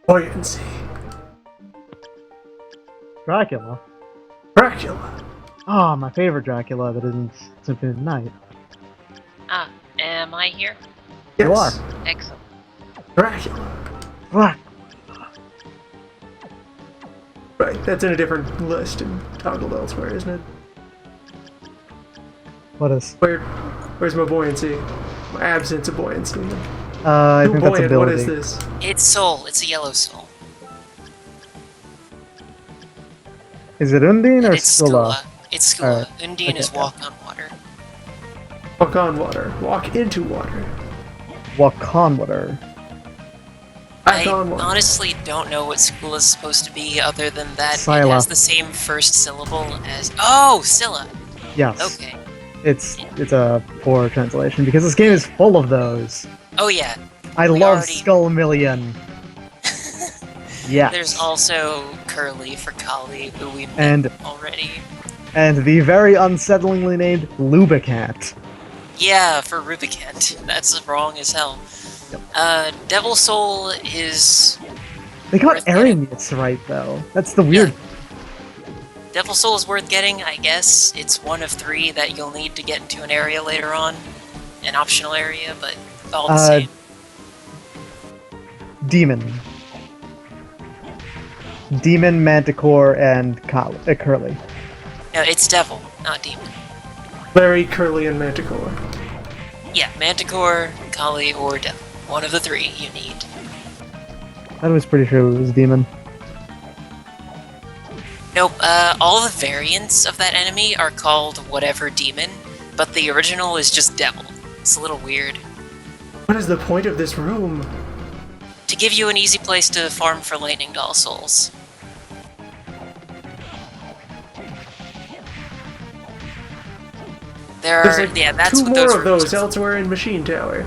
Buoyancy. Dracula. Dracula. Oh, my favorite Dracula that isn't Symphony of the Night. Ah, am I here? Yes. You are. Excellent. Dracula. Fuck. Right, that's in a different list and toggled elsewhere, isn't it? What is? Where's my buoyancy? My absence of buoyancy. I think that's Buoyant, ability. what is this? It's soul. It's a yellow soul. Is it Undine or It's Scylla? Skula. It's Skula. Alright. Undine Okay, is yeah. walk on water. Walk on water. Walk into water. Wakanwater. Back I on water. honestly don't know what Skula is supposed to be, other than that Scylla. it has the same first syllable as. Oh, Scylla. Yes. Okay. It's a poor translation because this game is full of those. Oh yeah. I We love already- Skull Million. Yeah. There's also Curly for Kali, who we met And- already. And the very unsettlingly named Lubicant. Yeah, for Rubicant. That's wrong as hell. Yep. Devil Soul is... They got Worth getting. Aramis right though. That's the weird. Devil Soul is worth getting, I guess. It's one of 3 that you'll need to get into an area later on. An optional area, but all the same. Demon. Demon, Manticore, and Curly. No, it's Devil, not Demon. Larry, Curly, and Manticore. Yeah, Manticore, Kali, or Devil. One of the 3 you need. I was pretty sure it was Demon. Nope, all the variants of that enemy are called whatever demon, but the original is just Devil. It's a little weird. What is the point of this room? To give you an easy place to farm for Lightning Doll souls. There There's are, like yeah, that's 2 what those more of those rooms are. elsewhere in Machine Tower.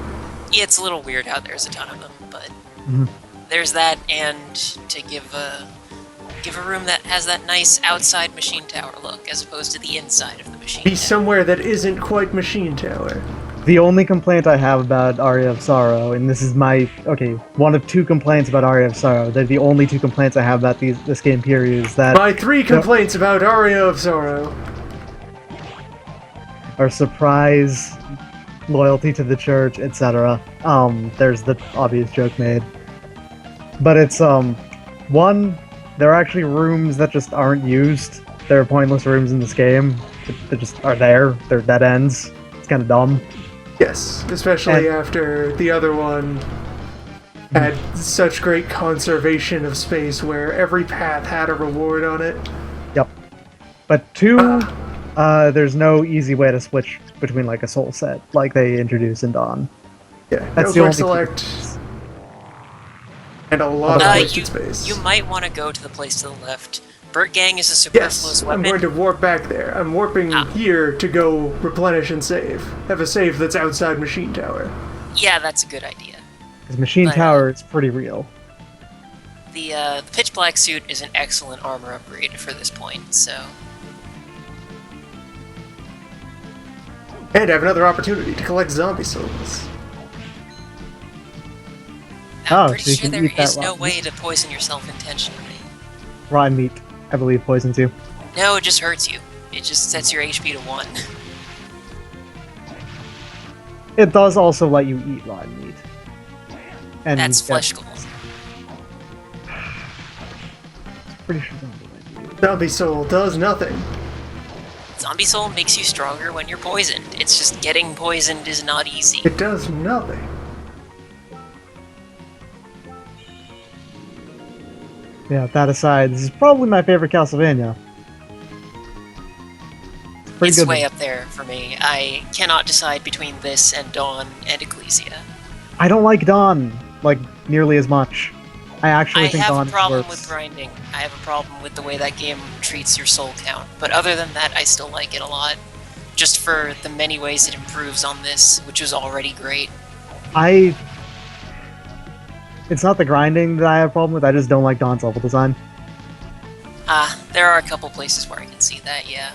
Yeah, it's a little weird how there's a ton of them, but Mhm. there's that, and to give a room that has that nice outside Machine Tower look, as opposed to the inside of the Machine Be Tower. somewhere that isn't quite Machine Tower. The only complaint I have about Aria of Sorrow, and this is my one of 2 complaints about Aria of Sorrow. They're the only 2 complaints I have about this game period. Is that My 3 complaints about Aria of Sorrow. our surprise, loyalty to the church, etc. There's the obvious joke made, but it's one. There are actually rooms that just aren't used. There are pointless rooms in this game. They just are there. They're dead ends. It's kind of dumb. Yes, especially after the other one had such great conservation of space where every path had a reward on it. Yep. But 2, there's no easy way to switch between like a soul set like they introduced in Dawn. Yeah, That's no the quick only select. And a lot of wasted space. You might want to go to the place to the left. Burt Gang is a superfluous Yes, weapon. I'm going to warp back there. I'm warping here to go replenish and save. Have a save that's outside Machine Tower. Yeah, that's a good idea. Because Machine But, Tower is pretty real. The Pitch Black suit is an excellent armor upgrade for this point, so... And have another opportunity to collect zombie souls. I'm Oh, pretty so you sure can there eat that is no rotten way meat. to poison yourself intentionally. Raw meat, I believe, poisons you. No, it just hurts you. It just sets your HP to 1. It does also let you eat raw meat. And That's you get- flesh gold. Pretty sure zombie might be. Zombie soul does nothing. Zombie Soul makes you stronger when you're poisoned. It's just getting poisoned is not easy. It does nothing. Yeah, that aside, this is probably my favorite Castlevania. Pretty It's good. way up there for me. I cannot decide between this and Dawn and Ecclesia. I don't like Dawn, like, nearly as much. I actually I think have a Dawn problem works. with grinding. I have a problem with the way that game treats your soul count. But other than that, I still like it a lot. Just for the many ways it improves on this, which is already great. It's not the grinding that I have a problem with. I just don't like Dawn's level design. There are a couple places where I can see that, yeah.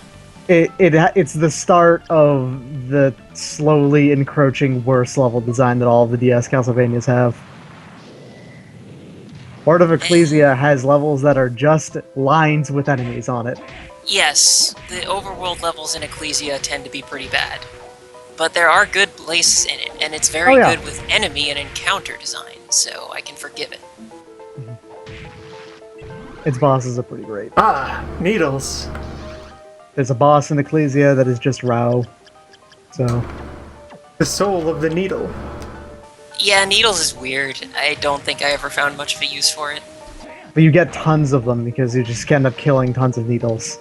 It's the start of the slowly encroaching worse level design that all of the DS Castlevanias have. Order of Ecclesia has levels that are just lines with enemies on it. Yes, the overworld levels in Ecclesia tend to be pretty bad. But there are good places in it, and it's very good with enemy and encounter design, so I can forgive it. Its bosses are pretty great. Needles. There's a boss in Ecclesia that is just Rao. So The soul of the needle. Yeah, Needles is weird. I don't think I ever found much of a use for it. but you get tons of them because you just end up killing tons of needles.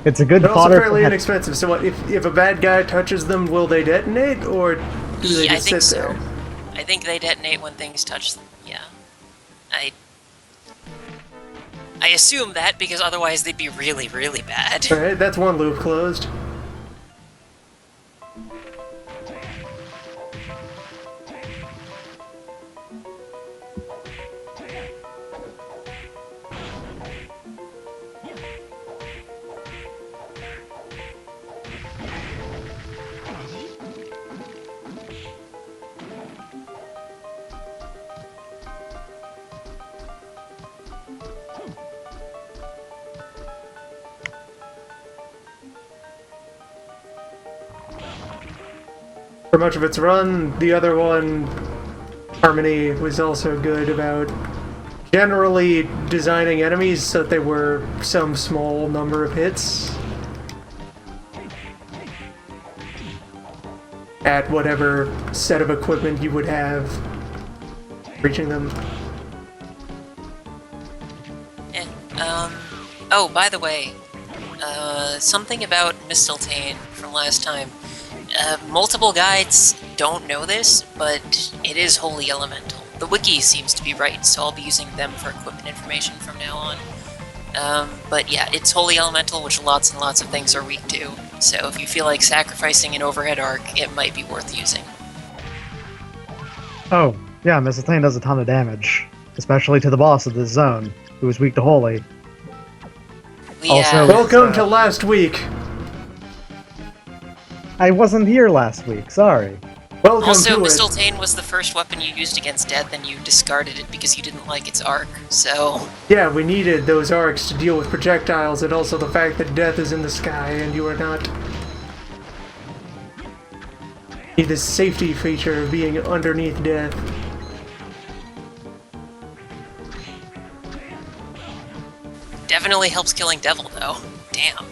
It's a good They're also fodder fairly for inexpensive, so what, if a bad guy touches them, will they detonate, or do they Yeah, I just think sit so. there? I think they detonate when things touch them, yeah. I assume that, because otherwise they'd be really, really bad. Alright, that's one loop closed. For much of its run, the other one, Harmony, was also good about generally designing enemies so that they were some small number of hits at whatever set of equipment you would have reaching them. Oh, by the way, something about Mistletoe from last time. Multiple guides don't know this, but it is Holy Elemental. The wiki seems to be right, so I'll be using them for equipment information from now on. But yeah, it's Holy Elemental, which lots and lots of things are weak to, so if you feel like sacrificing an overhead arc, it might be worth using. Oh, yeah, Mistletoe does a ton of damage, especially to the boss of this zone, who is weak to Holy. Also, Welcome to last week! I wasn't here last week, sorry. Welcome Also, to it! Mistletoe was the first weapon you used against death, and you discarded it because you didn't like its arc, so... Yeah, we needed those arcs to deal with projectiles and also the fact that death is in the sky and you are not. Need this safety feature of being underneath death. Definitely helps killing Devil, though. Damn.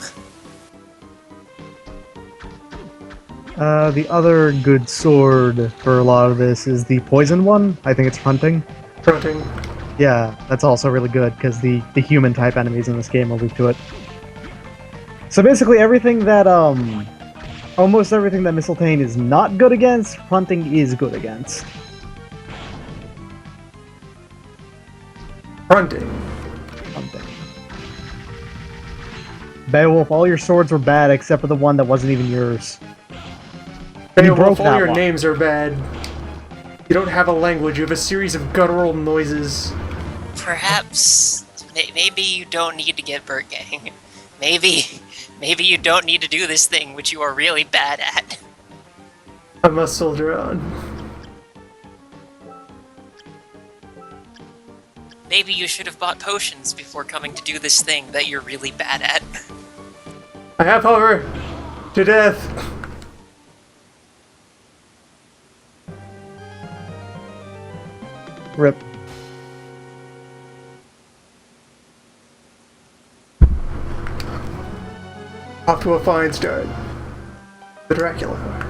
The other good sword for a lot of this is the poison one. I think it's Hunting. Fronting. Yeah, that's also really good, because the human type enemies in this game are weak to it. So basically everything that, almost everything that Mistletoe is not good against, Hunting is good against. Fronting. Hunting. Beowulf, all your swords were bad except for the one that wasn't even yours. And you broke Beowulf, all that your one. names are bad. You don't have a language, you have a series of guttural noises. Perhaps... maybe you don't need to get Bird Gang. Maybe you don't need to do this thing, which you are really bad at. I must soldier on. Maybe you should have bought potions before coming to do this thing that you're really bad at. I have power to death. Rip. Off to a fine start. The Draculhour.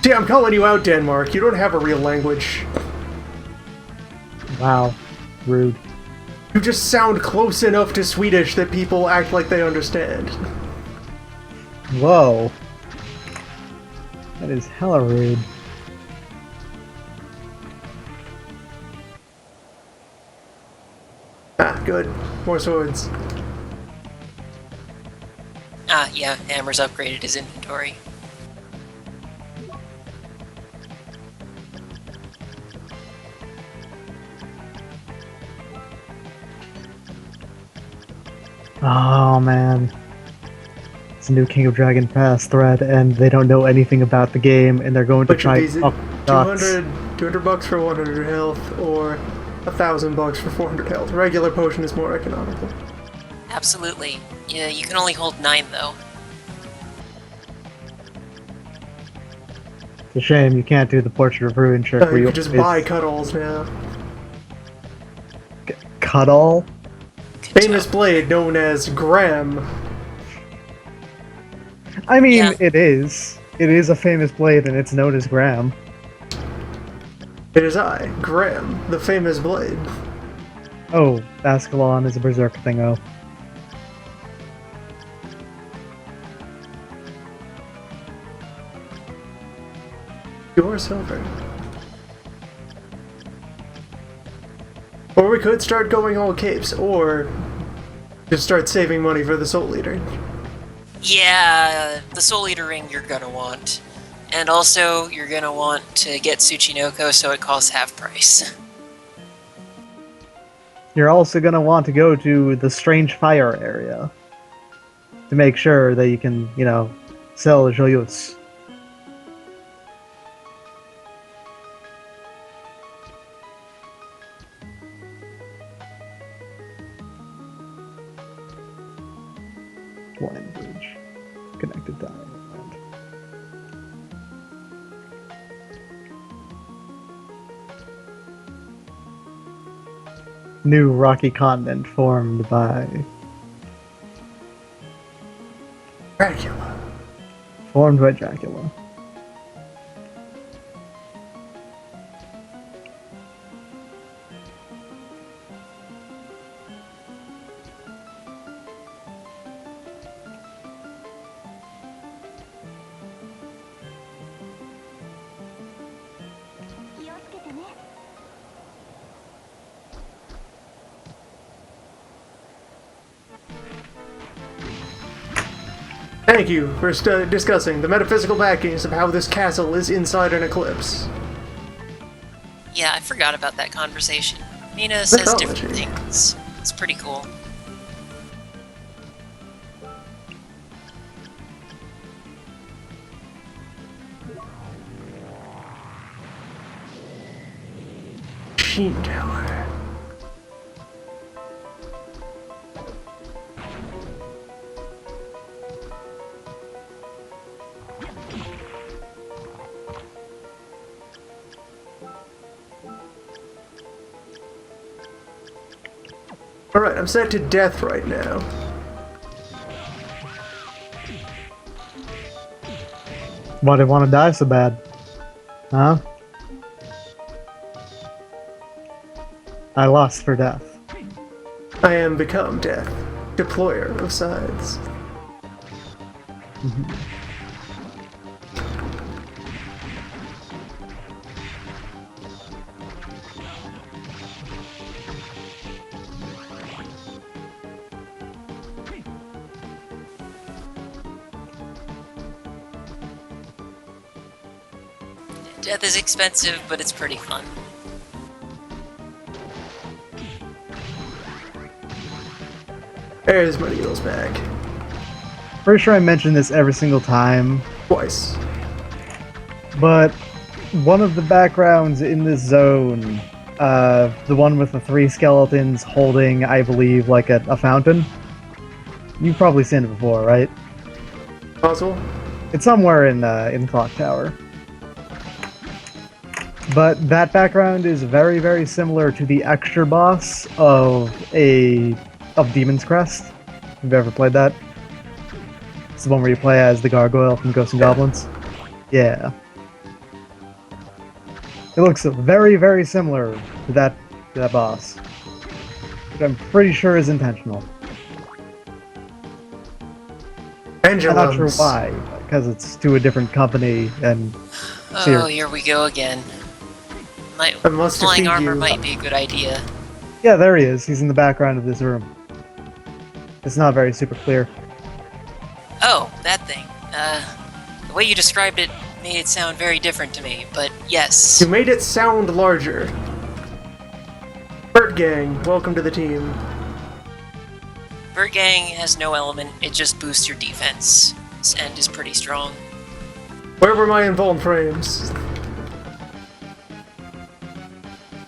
See, I'm calling you out, Denmark. You don't have a real language. Wow. Rude. You just sound close enough to Swedish that people act like they understand. Whoa. That is hella rude. Ah, good. More swords. Ah, yeah, Hammer's upgraded his inventory. Oh man. It's a new King of Dragon Pass thread, and they don't know anything about the game, and they're going to Which of try these? up nuts. 200 bucks for 100 health, or 1,000 bucks for 400 health. Regular potion is more economical. Absolutely. Yeah, you can only hold 9 though. It's a shame you can't do the Portrait of Ruin trick where You you could just buy cut-alls now. cut all. Famous blade known as Graham. I mean, Yeah. it is. It is a famous blade, and it's known as Graham. It is I, Graham, the famous blade. Oh, Basculon is a berserk thingo. Pure silver. Or we could start going all capes, or just start saving money for the Soul Eater. Yeah, the Soul Eater ring you're gonna want. And also, you're gonna want to get Tsuchinoko so it costs half price. You're also going to want to go to the Strange Fire area to make sure that you can, you know, sell Joyous. One bridge connected to Island. New rocky continent formed by Dracula. Dracula. Thank you for discussing the metaphysical backings of how this castle is inside an eclipse. Yeah, I forgot about that conversation. Mina says different Mythology. things. It's pretty cool. Sheen Tower. Alright, I'm set to death right now. Why do you want to die so bad? Huh? I lost for death. I am become death, deployer of sides. Death is expensive, but it's pretty fun. There's my needles back. Pretty sure I mention this every single time, Twice. but one of the backgrounds in this zone, the one with the 3 skeletons holding, I believe, like a fountain. You've probably seen it before, right? Possible? It's somewhere in Clock Tower. But that background is very, very similar to the extra boss of Demon's Crest. If you've ever played that? It's the one where you play as the gargoyle from Ghosts and Goblins. Yeah. It looks very, very similar to that boss, which I'm pretty sure is intentional. I'm not sure Pendulums. why, because it's to a different company and Oh, here we go again. I must Flying defeat armor you. might be a good idea. yeah, there he is. He's in the background of this room. It's not very super clear. Oh, that thing. The way you described it made it sound very different to me, but yes. You made it sound larger. Bird Gang, welcome to the team. Bird Gang has no element, it just boosts your defense, and is pretty strong. Where were my invuln frames?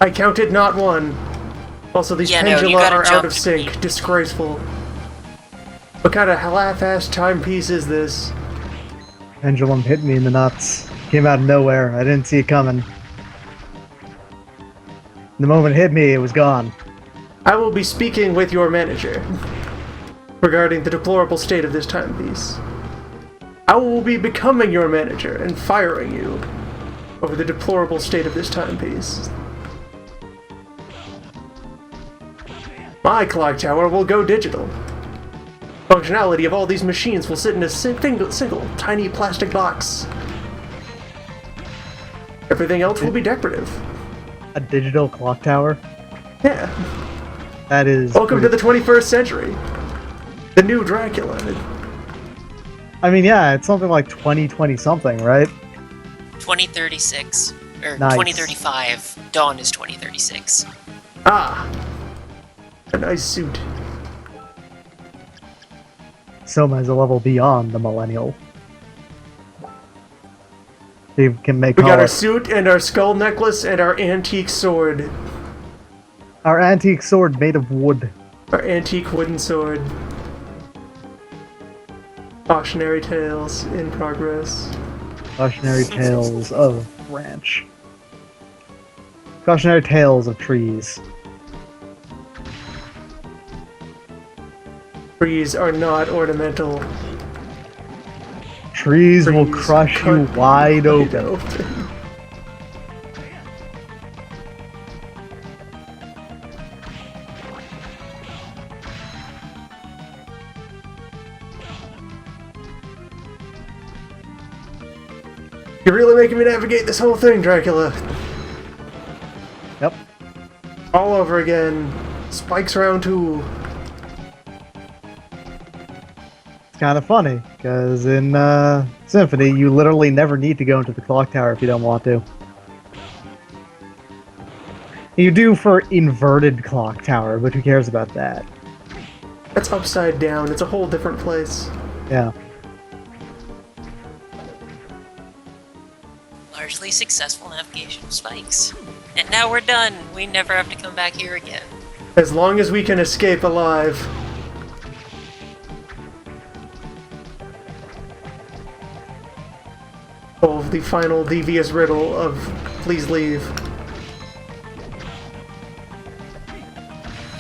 I counted not one. Also, these Yeah, no, you pendula gotta are out jump of to sync. me. Disgraceful. What kind of half-assed timepiece is this? Pendulum hit me in the nuts. Came out of nowhere. I didn't see it coming. The moment it hit me, it was gone. I will be speaking with your manager regarding the deplorable state of this timepiece. I will be becoming your manager and firing you over the deplorable state of this timepiece. My clock tower will go digital. Functionality of all these machines will sit in a single tiny plastic box. Everything else will be decorative. A digital clock tower? Yeah. That is... Welcome to the 21st century. The new Dracula. I mean, yeah, it's something like 2020 something, right? 2036. Or Nice. 2035. Dawn is 2036. Ah. A nice suit. Soma is a level beyond the millennial. You can make We got all our suit and our skull necklace and our antique sword. our antique sword made of wood. Our antique wooden sword. Cautionary tales in progress. Cautionary tales of ranch. Cautionary tales of trees. Trees are not ornamental. Trees will Trees crush you cut wide open. You're really making me navigate this whole thing, Dracula. Yep. All over again. Spikes round 2. It's kind of funny, because in Symphony, you literally never need to go into the clock tower if you don't want to. You do for inverted clock tower, but who cares about that? That's upside down. It's a whole different place. Yeah. Largely successful navigation spikes. And now we're done. We never have to come back here again. As long as we can escape alive. Solve the final devious riddle of please leave.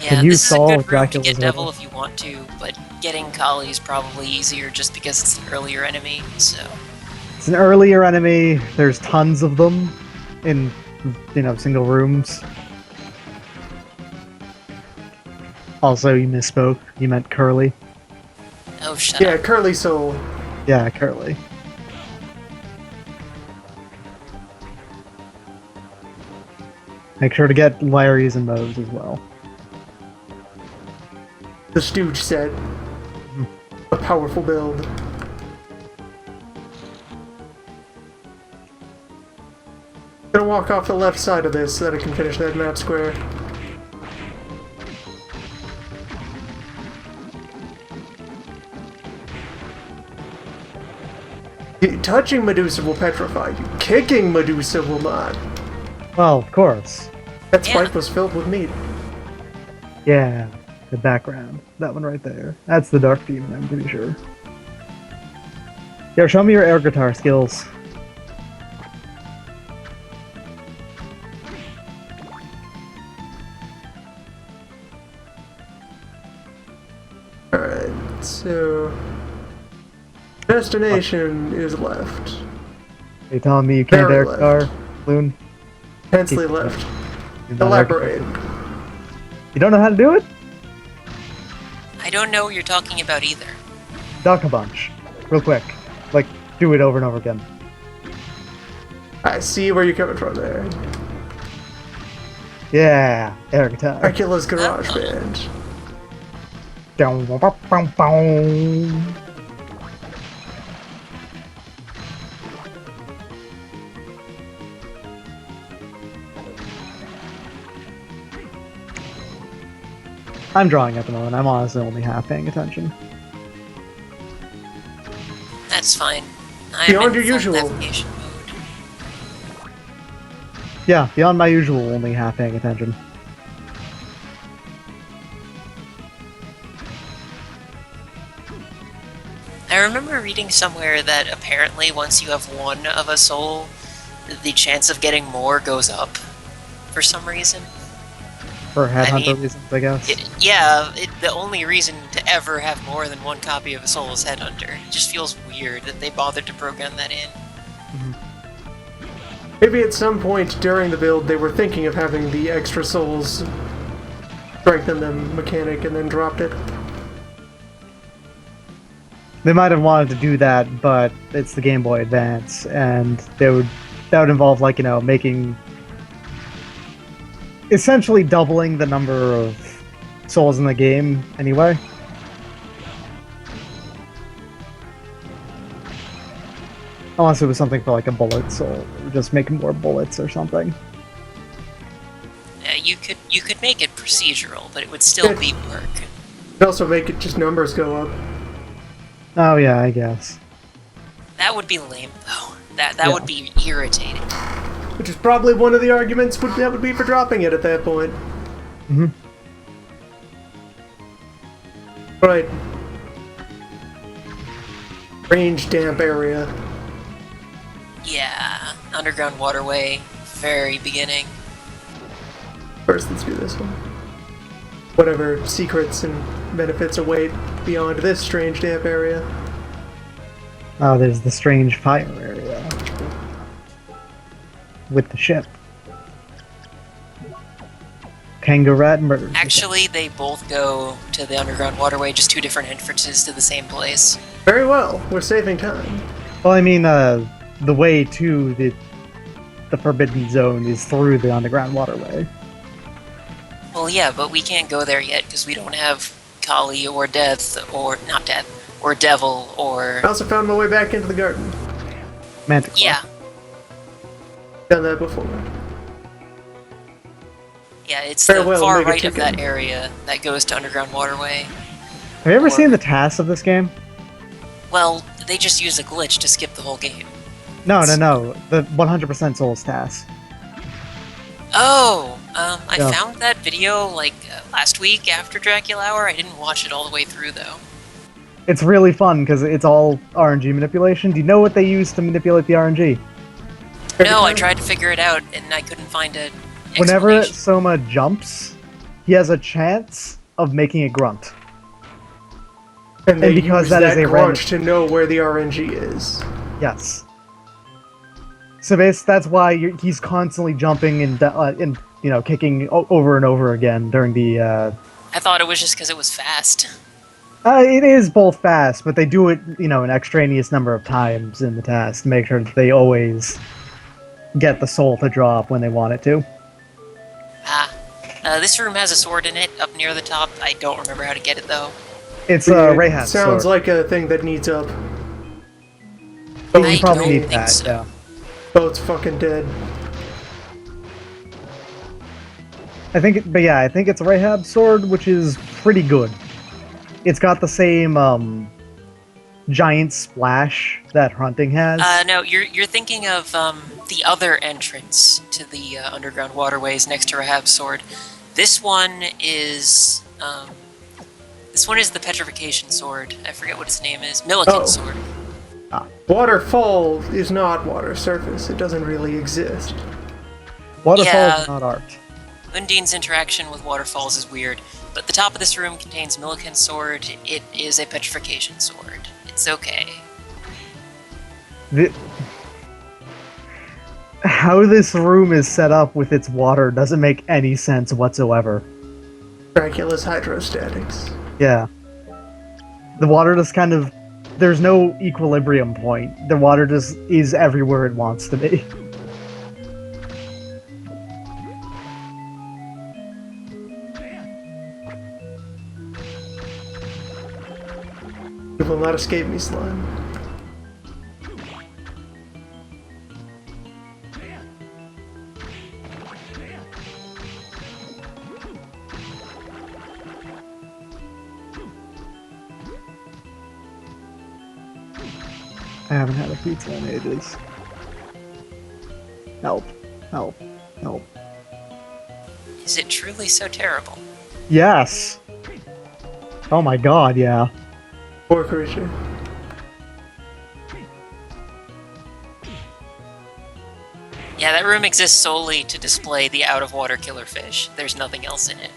Yeah, Can you this is a solve good room to Dracula's get Devil riddle? if you want to, but getting Kali is probably easier just because it's an earlier enemy, so... It's an earlier enemy. There's tons of them in, single rooms. Also, you misspoke. You meant Curly. Oh, shut Yeah, up. Curly Soul. Yeah, Curly. Make sure to get Larry's and Moe's as well. The Stooge said. A powerful build. Gonna walk off the left side of this so that I can finish that map square. Touching Medusa will petrify you. Kicking Medusa will not. Well, of course. That Yeah. spike was filled with meat. Yeah, the background. That one right there. That's the Dark Demon, I'm pretty sure. Yo, show me your air guitar skills. Alright, so... Destination is left. Are you telling me you can't Very air left. guitar, Loon? Tensely left. Elaborate. You don't know how to do it? I don't know what you're talking about either. Duck a bunch. Real quick. Like, do it over and over again. I see where you're coming from there. Yeah. Air guitar. Dracula's Garage Band. Down, bow, bow, bow. I'm drawing at the moment. I'm honestly only half paying attention. That's fine. I'm Beyond in your full usual. navigation mode. Yeah, beyond my usual, only half paying attention. I remember reading somewhere that apparently once you have one of a soul, the chance of getting more goes up for some reason. For headhunter mean, reasons, I guess. The only reason to ever have more than one copy of a soul is Headhunter. It just feels weird that they bothered to program that in. Maybe at some point during the build they were thinking of having the extra souls strengthen them mechanic and then dropped it. They might have wanted to do that, but it's the Game Boy Advance, and that would involve, like, you know, making... essentially doubling the number of souls in the game anyway. Unless it was something for like a bullet soul, or just making more bullets or something. Yeah, you could make it procedural, but it would still be work. Could also make it just numbers go up. Oh yeah, I guess. That would be lame though. That Yeah. would be irritating. Which is probably one of the arguments that would be for dropping it at that point. Mm-hmm. Right. Range damp area. Yeah, underground waterway, very beginning. First, let's do this one. Whatever secrets and benefits await beyond this strange damp area. Oh, there's the strange fire area. With the ship. Kangaroo merge. Actually, they both go to the underground waterway, just two different entrances to the same place. Very well, we're saving time. Well, I mean, the way to the Forbidden Zone is through the underground waterway. Well, yeah, but we can't go there yet because we don't have Kali or Death, or not Death, or Devil, or... I also found my way back into the garden. Manticore. Yeah. Done that before. Yeah, it's Farewell, the far Omega right of Chicken. that area that goes to underground waterway. Have you ever Or- seen the tasks of this game? Well, they just use a glitch to skip the whole game. No. The 100% Souls task. Oh, I Yeah. found that video, like, last week after Draculhour. I didn't watch it all the way through, though. It's really fun because it's all RNG manipulation. Do you know what they use to manipulate the RNG? No, I tried to figure it out, and I couldn't find a Whenever explanation. Soma jumps, he has a chance of making a grunt. And they because use that is a grunt to know where the RNG is. Yes. So that's why he's constantly jumping and kicking over and over again during the. I thought it was just because it was fast. It is both fast, but they do it, an extraneous number of times in the task to make sure that they always get the soul to drop when they want it to. This room has a sword in it up near the top. I don't remember how to get it, though. It's It Rayhat's sounds sword. like a thing that needs up. You I probably don't need think that, so. yeah. Boat's fucking dead. I think it's Rahab's sword, which is pretty good. It's got the same giant splash that Hunting has. No, you're thinking of the other entrance to the underground waterways next to Rahab's sword. This one is the petrification sword. I forget what its name is. Milliken's sword. Waterfall is not water surface. It doesn't really exist. Waterfall yeah. is not art. Undine's interaction with waterfalls is weird, but the top of this room contains Milliken's sword. It is a petrification sword. It's okay. How this room is set up with its water doesn't make any sense whatsoever. Dracula's hydrostatics. Yeah. The water just kind of... There's no equilibrium point. The water just is everywhere it wants to be. You will not escape me, slime. I haven't had a pizza in ages. Help. Help. Help. Is it truly so terrible? Yes! Oh my god, yeah. Poor creature. Yeah, that room exists solely to display the out-of-water killer fish. There's nothing else in it.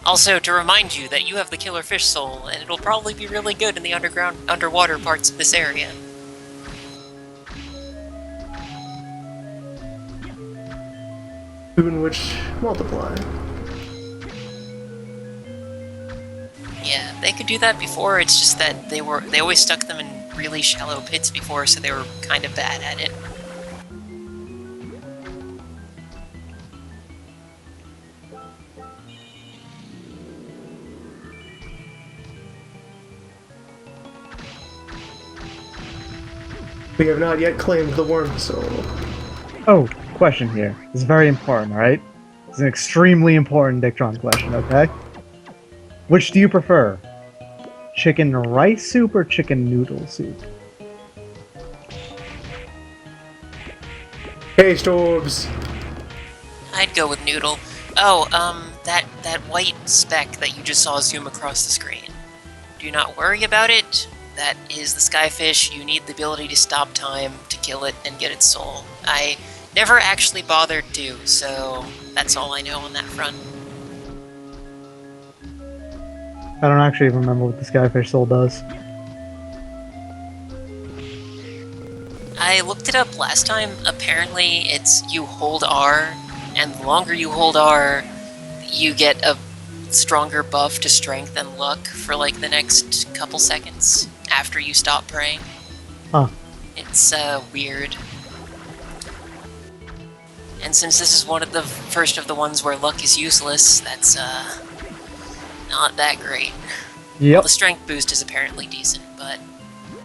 Also, to remind you that you have the killer fish soul, and it'll probably be really good in the underwater parts of this area. Boon which multiply. Yeah, they could do that before, it's just that they always stuck them in really shallow pits before, so they were kind of bad at it. We have not yet claimed the worm soul. Oh, question here. This is very important, alright? It's an extremely important Dictron question, okay? Which do you prefer? Chicken rice soup or chicken noodle soup? Taste orbs. I'd go with noodle. Oh, that white speck that you just saw zoom across the screen. Do not worry about it. That is the skyfish. You need the ability to stop time to kill it and get its soul. I never actually bothered to, so that's all I know on that front. I don't actually even remember what the Skyfish Soul does. I looked it up last time. Apparently, it's you hold R, and the longer you hold R, you get a stronger buff to strength and luck for like the next couple seconds after you stop praying. Huh. It's weird. And since this is one of the first of the ones where luck is useless, that's not that great. Well, Yep. the strength boost is apparently decent, but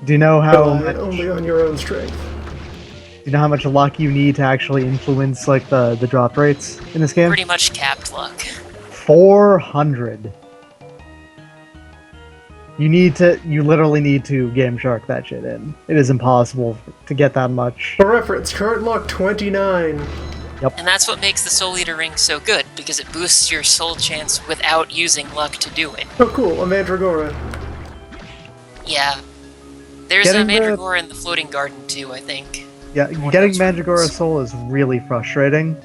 Do you know how Rely much, only on your own strength. do you know how much luck you need to actually influence like the drop rates in this game? pretty much capped luck. 400. You literally need to Game Shark that shit in. It is impossible to get that much. For reference, current luck 29. And that's what makes the Soul Eater ring so good, because it boosts your soul chance without using luck to do it. Oh cool, a Mandragora. Yeah. There's Getting a the- Mandragora in the Floating Garden too, I think. Yeah, One getting of those Mandragora rooms. Soul is really frustrating.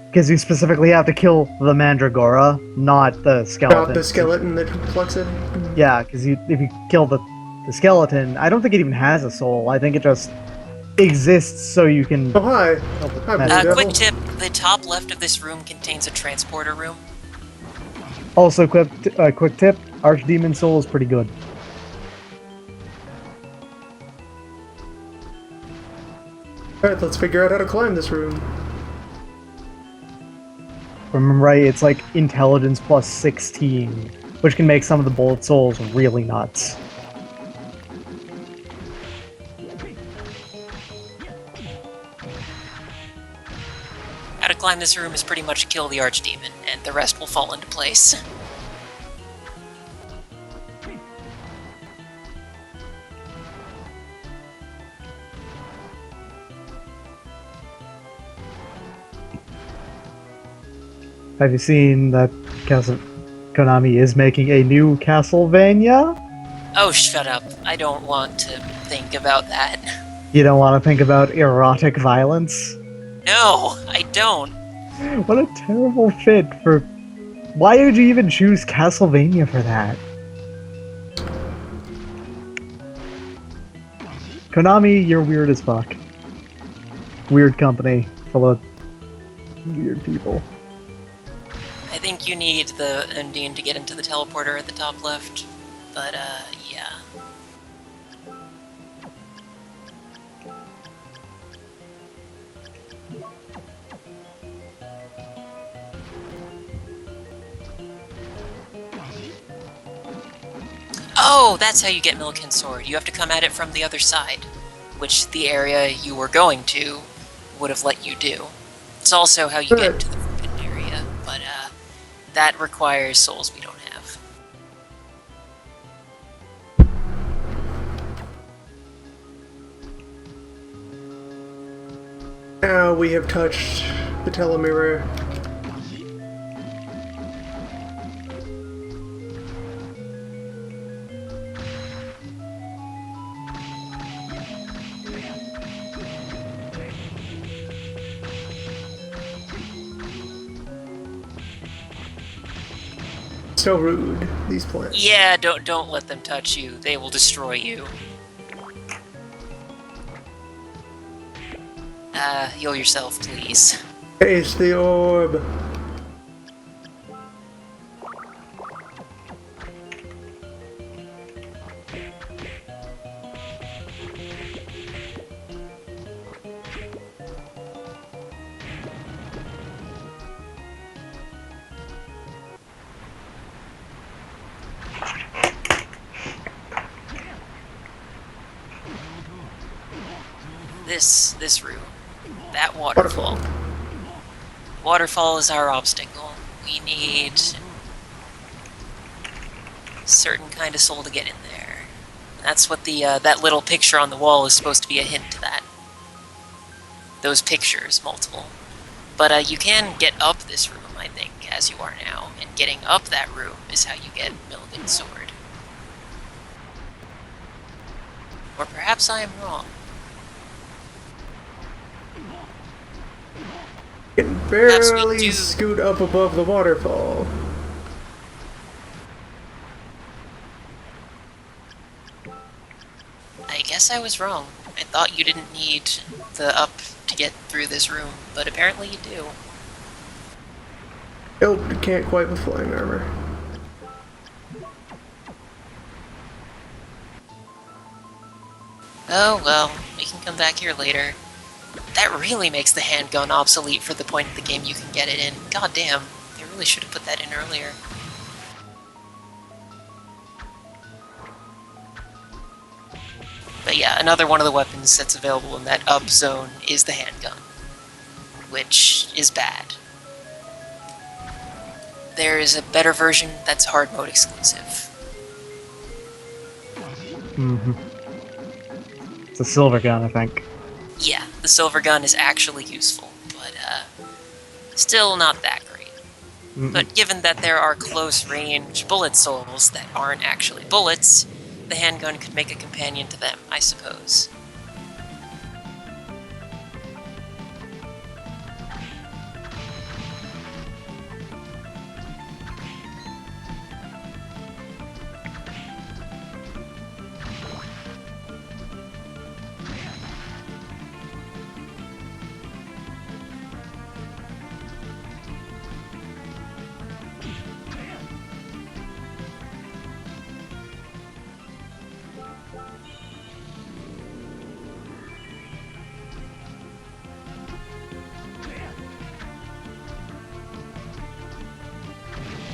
Because you specifically have to kill the Mandragora, not the skeleton. Not the skeleton that plucks it. Yeah, because if you kill the skeleton, I don't think it even has a soul. I think it just exists so you can Oh hi. kill the Hi, Mandragora. Quick tip, the top left of this room contains a transporter room. Also, quick tip, Archdemon Soul is pretty good. Alright, let's figure out how to climb this room. Remember right, it's like intelligence plus 16, which can make some of the bullet souls really nuts. How to climb this room is pretty much kill the Archdemon, and the rest will fall into place. Have you seen that Konami is making a new Castlevania? Oh, shut up. I don't want to think about that. You don't want to think about erotic violence? No, I don't. What a terrible fit for... Why did you even choose Castlevania for that? Konami, you're weird as fuck. Weird company, full of weird people. I think you need the Undine to get into the teleporter at the top left. But, yeah. Oh, that's how you get Milken's sword. You have to come at it from the other side, which the area you were going to would have let you do. It's also how you get into the forbidden area, but that requires souls we don't have. Now we have touched the telemirror. So rude, these plants. Yeah, don't let them touch you. They will destroy you. Heal yourself, please. Face the orb. This room. That waterfall. Waterfall is our obstacle. We need a certain kind of soul to get in there. That's what the that little picture on the wall is supposed to be a hint to that. Those pictures, multiple. But you can get up this room, I think, as you are now. And getting up that room is how you get Milligan's sword. Or perhaps I am wrong. Can barely scoot up above the waterfall. I guess I was wrong. I thought you didn't need the up to get through this room, but apparently you do. Nope, can't quite with flying armor. Oh well, we can come back here later. That really makes the handgun obsolete for the point of the game you can get it in. God damn, they really should have put that in earlier. But yeah, another one of the weapons that's available in that up zone is the handgun, which is bad. There is a better version that's hard mode exclusive. Mm-hmm. It's a silver gun, I think. Yeah, the silver gun is actually useful, but still not that great. But given that there are close-range bullet souls that aren't actually bullets, the handgun could make a companion to them, I suppose.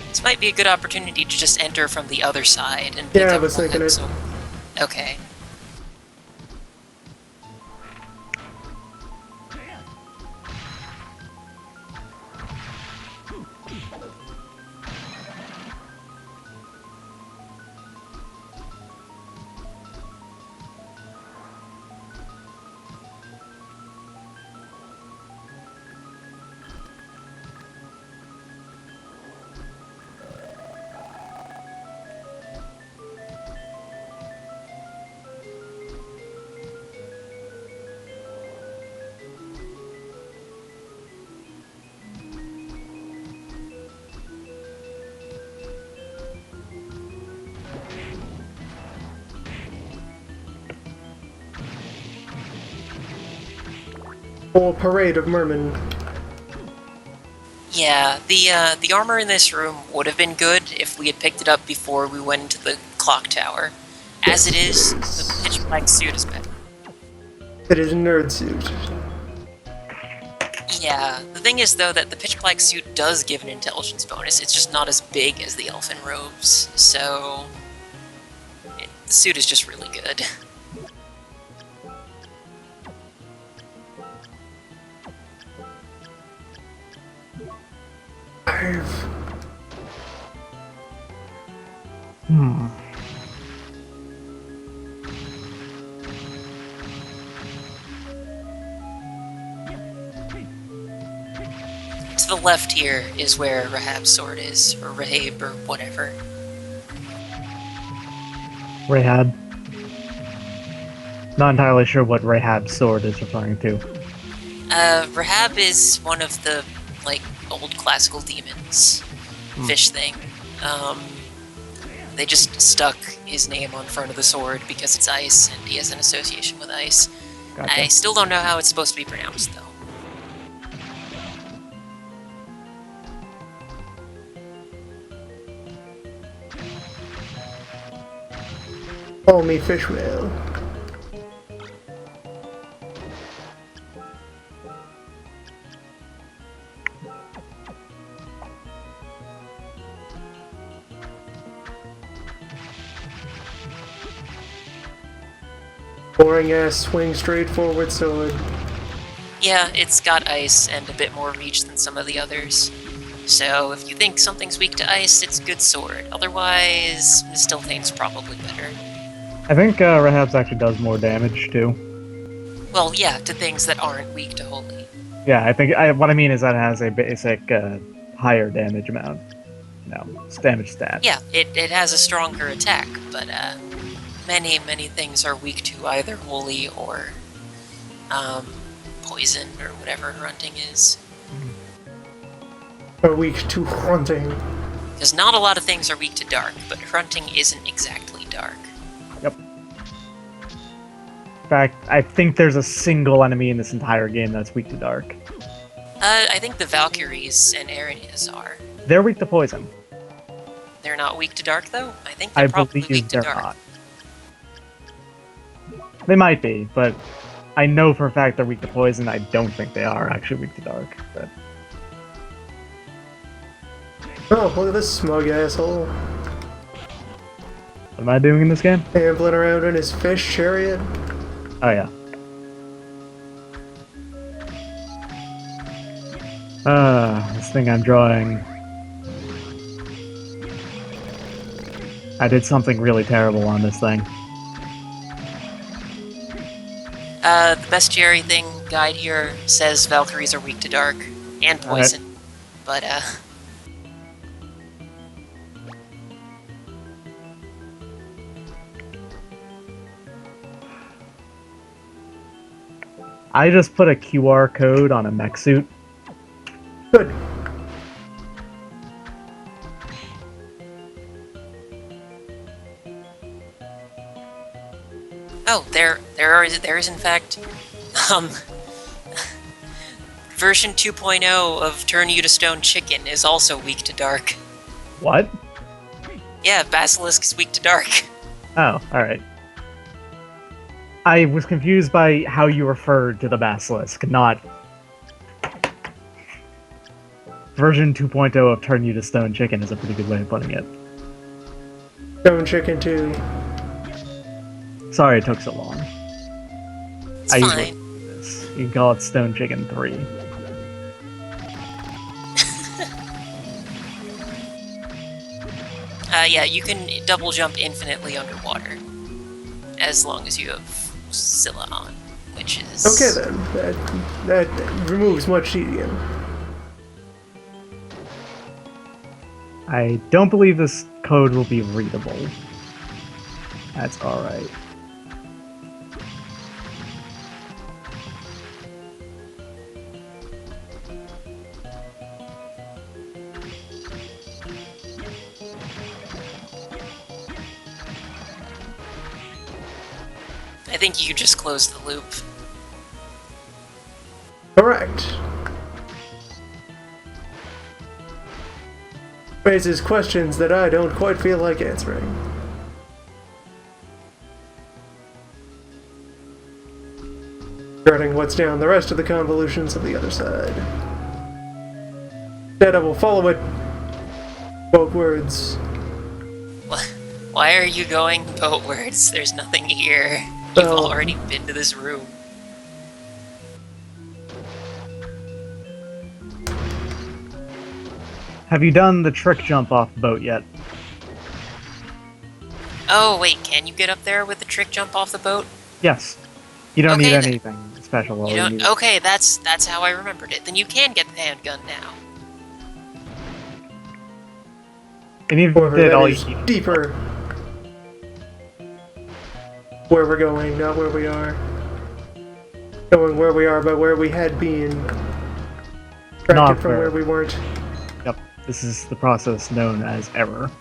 This might be a good opportunity to just enter from the other side and pick Yeah, I up was thinking it. so. Okay. Whole parade of mermen. Yeah, the armor in this room would have been good if we had picked it up before we went into the clock tower. As it is, the pitch black suit is better. It is a nerd suit. Yeah, the thing is though that the pitch black suit does give an intelligence bonus, it's just not as big as the elfin robes, so the suit is just really good. Hmm. To the left here is where Rahab's sword is, or Rahab, or whatever. Rahab. Not entirely sure what Rahab's sword is referring to. Rahab is one of the, like, old classical demons. Fish thing. They just stuck his name on front of the sword because it's ice, and he has an association with ice. Gotcha. I still don't know how it's supposed to be pronounced, though. Call me Fishmail. Boring ass swing straight forward sword. Yeah, it's got ice and a bit more reach than some of the others. So if you think something's weak to ice, it's a good sword. Otherwise, Mistiltane's probably better. I think Rahab's actually does more damage too. Well, yeah, to things that aren't weak to holy. Yeah, I think what I mean is that it has a basic higher damage amount. No, it's damage stat. Yeah, it has a stronger attack, but many things are weak to either holy or poison or whatever hunting is. A weak to haunting. Because not a lot of things are weak to dark, but hunting isn't exactly dark. Yep. In fact, I think there's a single enemy in this entire game that's weak to dark. I think the Valkyries and Arias are. They're weak to poison. They're not weak to dark, though? I think they're probably believe weak to they're dark. not. They might be, but I know for a fact they're weak to poison. I don't think they are actually weak to dark. But Oh, look at this smug asshole. what am I doing in this game? Ambling around in his fish chariot. Oh yeah. This thing I'm drawing. I did something really terrible on this thing. The bestiary thing guide here says Valkyries are weak to dark and poison. But, I just put a QR code on a mech suit. Good. oh, there is in fact, version 2.0 of Turn You to Stone Chicken is also weak to dark. What? Yeah, Basilisk is weak to dark. Oh, alright. I was confused by how you referred to the basilisk, not version 2.0 of Turn You to Stone Chicken is a pretty good way of putting it. Stone Chicken 2. Sorry it took so long. It's I fine. usually do this. You can call it Stone Chicken 3. Yeah, you can double jump infinitely underwater. As long as you have Scylla on, which is... Okay then. That removes much tedium. I don't believe this code will be readable. That's alright. I think you just closed the loop. Correct. Raises questions that I don't quite feel like answering. Regarding what's down the rest of the convolutions of the other side. Instead, I will follow it. Boatwards. Why are you going boatwards? There's nothing here. You've Well- already been to this room. Have you done the trick jump off the boat yet? Oh, wait, can you get up there with the trick jump off the boat? Yes. You don't Okay, need then. anything special. All You don't? need- Okay, that's how I remembered it. Then you can get the handgun now. And you However, did that all is you need. deeper. Where we're going, not where we are. Going where we are, but where we had been. Not Corrected from where- where we weren't. Yep. This is the process known as error.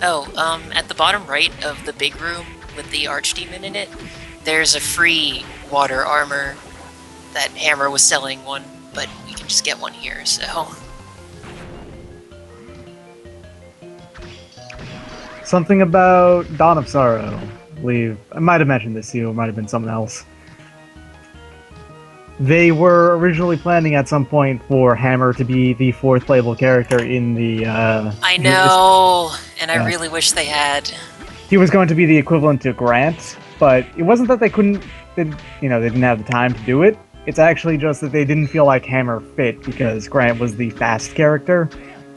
Oh, at the bottom right of the big room with the archdemon in it, there's a free water armor that Hammer was selling one, but we can just get one here, so... Something about Dawn of Sorrow. I believe I might have mentioned this to you. It might have been someone else. They were originally planning at some point for Hammer to be the fourth playable character in the. I know, and I Yeah. really wish they had. He was going to be the equivalent to Grant, but it wasn't that they couldn't. They didn't have the time to do it. It's actually just that they didn't feel like Hammer fit because Grant was the fast character.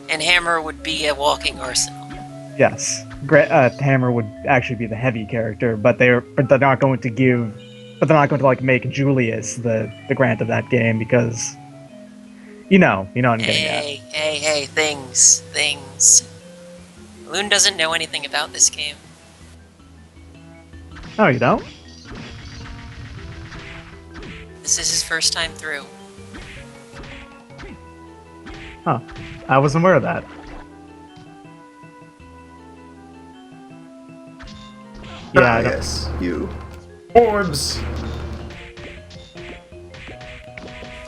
And Hammer would be a walking arsenal. Yes, Hammer would actually be the heavy character, but they're not going to like make Julius the Grant of that game because you know what I'm getting at. Hey, things. Loon doesn't know anything about this game. Oh, you don't? This is his first time through. Huh. I wasn't aware of that. Yeah, I don't- Yes, you. Orbs!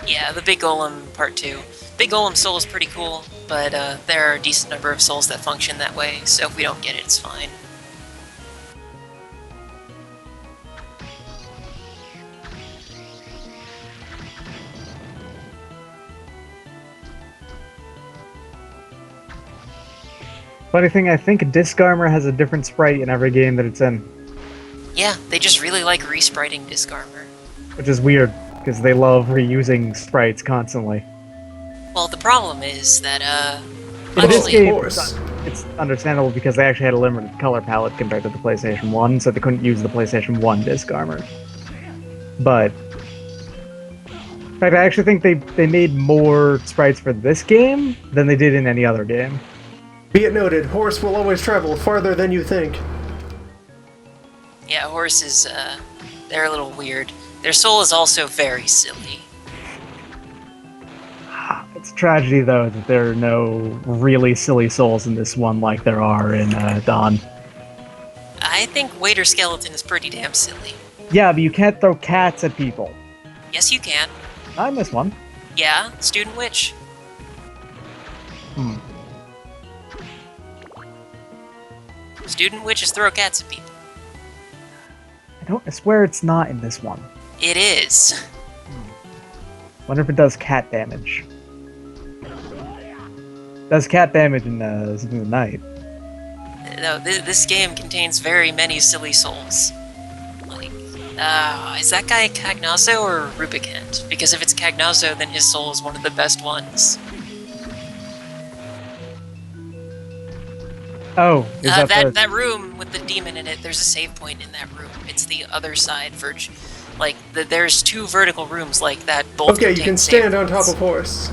Yeah, the Big Golem Part 2. Big Golem Soul is pretty cool, but there are a decent number of souls that function that way, so if we don't get it, it's fine. Funny thing, I think Disc Armor has a different sprite in every game that it's in, Yeah, they just really like respriting Disc Armor. which is weird because they love reusing sprites constantly. Well, the problem is that, In this honestly, game, course. it's understandable because they actually had a limited color palette compared to the PlayStation 1, so they couldn't use the PlayStation 1 Disc Armor. But in fact, I actually think they made more sprites for this game than they did in any other game. Be it noted, horse will always travel farther than you think. yeah, horses, they're a little weird. Their soul is also very silly. It's a tragedy, though, that there are no really silly souls in this one like there are in Dawn. I think Waiter Skeleton is pretty damn silly. Yeah, but you can't throw cats at people. Yes, you can. I missed one. Yeah, Student Witch. Hmm. Student Witches throw cats at people. I swear it's not in this one. It is. Wonder if it does cat damage. Does cat damage in Symphony of the Night. No, this game contains very many silly souls. Like, is that guy Cagnazzo or Rubicant? Because if it's Cagnazzo, then his soul is one of the best ones. Oh, is that that room with the demon in it, there's a save point in that room. It's the other side, there's 2 vertical rooms like that, both Okay, you contain can save stand on top points. of horse.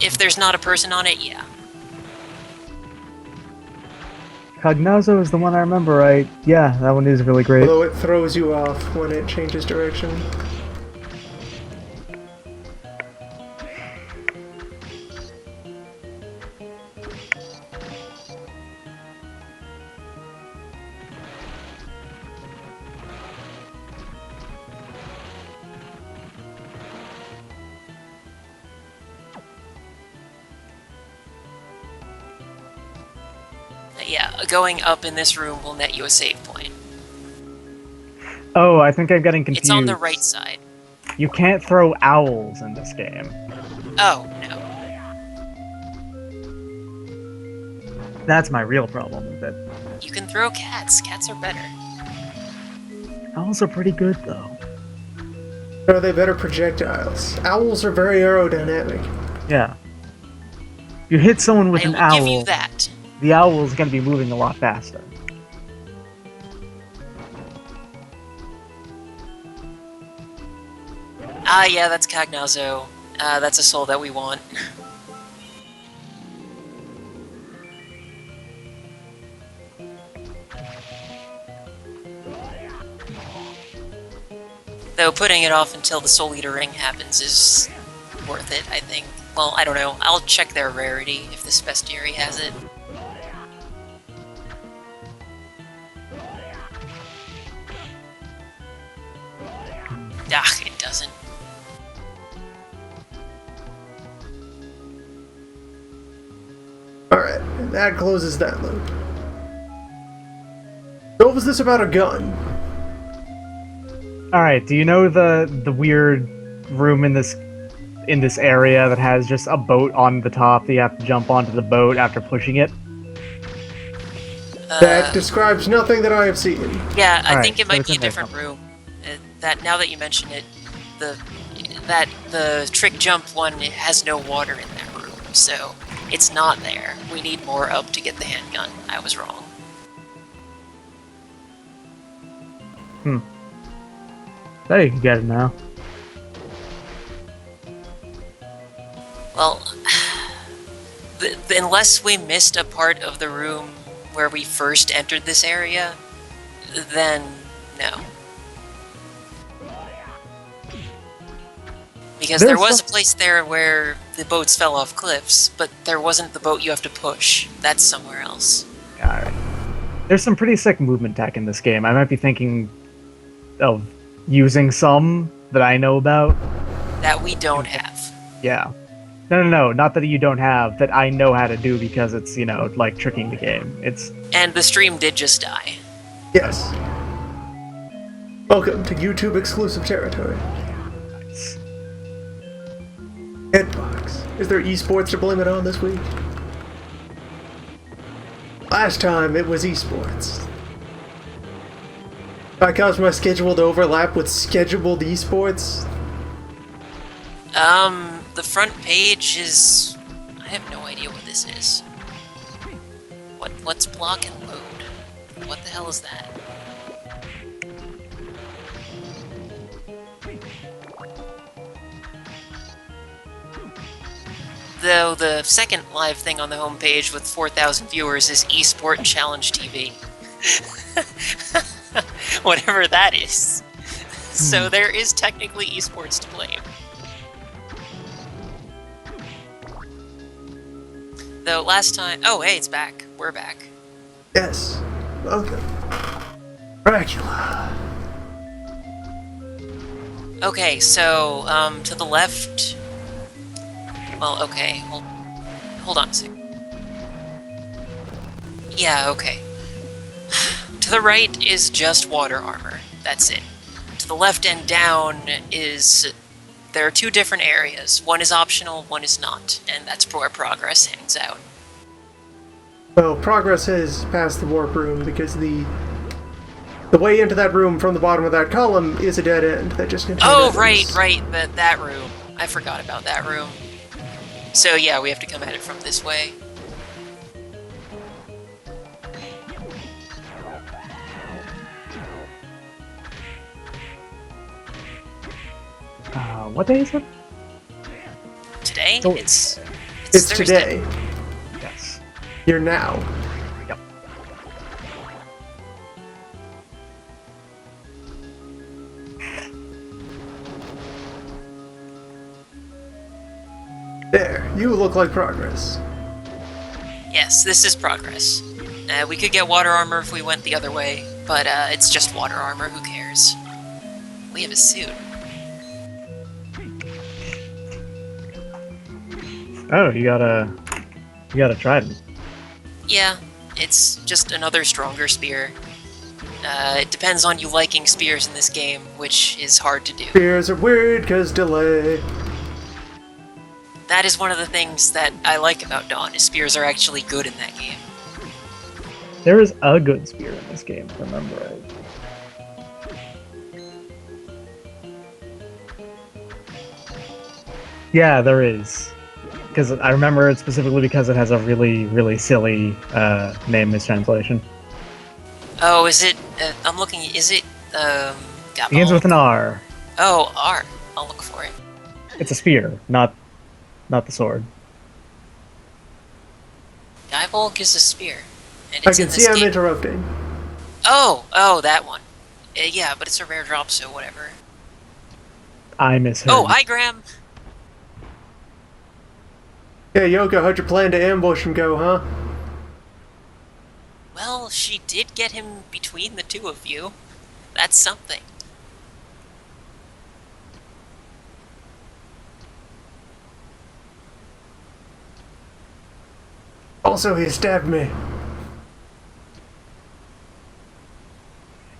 If there's not a person on it, yeah. Cognazo is the one I remember, right? Yeah, that one is really great. Although it throws you off when it changes direction. Yeah, going up in this room will net you a save point. Oh, I think I'm getting confused. It's on the right side. You can't throw owls in this game. Oh, no. That's my real problem with it. You can throw cats. Cats are better. Owls are pretty good, though. Are they better projectiles? Owls are very aerodynamic. Yeah. You hit someone with I an will owl, give you that. the owl is going to be moving a lot faster. Ah, yeah, that's Cognazo. That's a soul that we want. Though putting it off until the Soul Eater ring happens is worth it, I think. Well, I don't know. I'll check their rarity if this bestiary has it. Ah, it doesn't. Alright, that closes that loop. So what was this about a gun? Alright, do you know the weird room in this area that has just a boat on the top that you have to jump onto the boat after pushing it? That describes nothing that I have seen. Yeah, I Alright, think it so might it's be a in there different room. That now that you mention it, the trick jump one, it has no water in that room, so it's not there. We need more up to get the handgun. I was wrong. There you can get it now. Well, unless we missed a part of the room where we first entered this area, then no. Because there was a place there where the boats fell off cliffs, but there wasn't the boat you have to push. That's somewhere else. Alright. There's some pretty sick movement tech in this game. I might be thinking of using some that I know about. That we don't have. Yeah. No, not that you don't have, that I know how to do because it's, like tricking the game. And the stream did just die. Yes. Welcome to YouTube exclusive territory. Nice. Hitbox. Is there esports to blame it on this week? Last time it was esports. I caused my schedule to overlap with scheduled esports. The front page is... I have no idea what this is. What's block and load? What the hell is that? Though the second live thing on the homepage with 4,000 viewers is Esport Challenge TV. Whatever that is. So there is technically esports to blame. Though last time... Oh, hey, it's back. We're back. Yes. Welcome. Dracula. Okay, so, to the left... Well, okay, hold on a sec. Yeah, okay. To the right is just water armor. That's it. To the left and down is... There are 2 different areas. One is optional, one is not, and that's where progress hangs out. Well, progress has passed the warp room because the way into that room from the bottom of that column is a dead end that just contains... Oh, right, that room. I forgot about that room. So yeah, we have to come at it from this way. What day is it? Today? So- It's It's Thursday. today. Yes. You're now. Yep. There, you look like progress. Yes, this is progress. We could get water armor if we went the other way, but it's just water armor, who cares? We have a suit. Oh, you got a trident. Yeah, it's just another stronger spear. It depends on you liking spears in this game, which is hard to do. Spears are weird cause delay. That is one of the things that I like about Dawn, is spears are actually good in that game. There is a good spear in this game, if I remember right. Yeah, there is. Because I remember it specifically because it has a really, really silly name mistranslation. Oh, is it? I'm looking. Is it? Begins with an R. Oh, R. I'll look for it. It's a spear, not the sword. Diebold is a spear. And I it's can in see this I'm game. interrupting. Oh, that one. Yeah, but it's a rare drop, so whatever. I misheard. Oh, hi, Graham. Hey, Yoko, how'd your plan to ambush him go, huh? Well, she did get him between the two of you. That's something. Also, he stabbed me.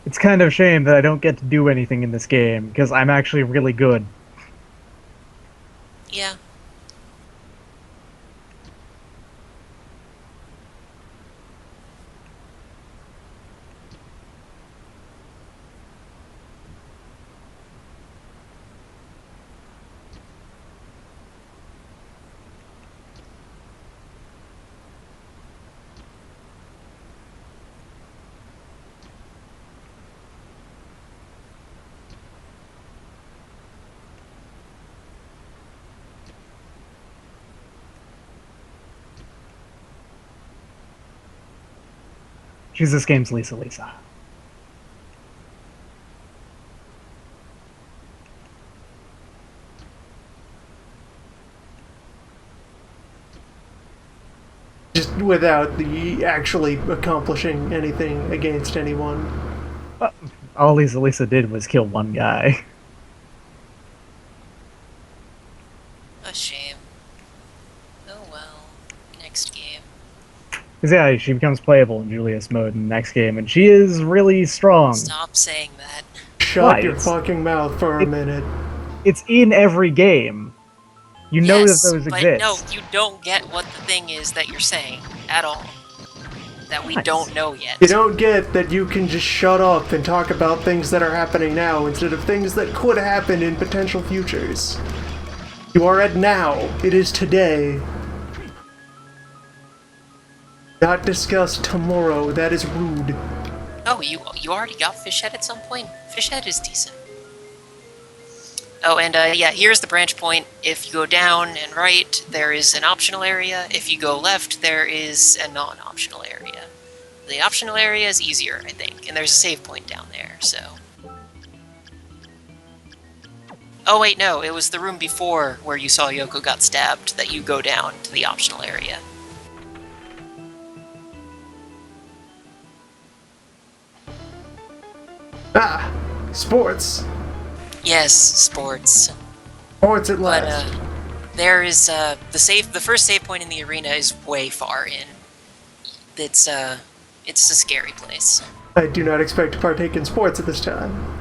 It's kind of a shame that I don't get to do anything in this game, because I'm actually really good. Yeah. She's this game's Lisa. Just without the actually accomplishing anything against anyone. All Lisa did was kill one guy. A shame. Oh well. Next game. Because yeah, she becomes playable in Julius mode in the next game, and she is really strong. Stop saying that. Shut Why? your fucking mouth for a minute. It's in every game. You know Yes, that those but exist. no, you don't get what the thing is that you're saying at all. That we Nice. don't know yet. You don't get that you can just shut up and talk about things that are happening now instead of things that could happen in potential futures. You are at now. It is today. Not discuss tomorrow. That is rude. Oh, you already got Fishhead at some point? Fishhead is decent. Oh, and yeah, here's the branch point. If you go down and right, there is an optional area. If you go left, there is a non-optional area. The optional area is easier, I think, and there's a save point down there, so... Oh wait, no, it was the room before where you saw Yoko got stabbed that you go down to the optional area. Ah, sports. Yes, sports. Sports at But last. there is the first save point in the arena is way far in. It's a scary place. I do not expect to partake in sports at this time.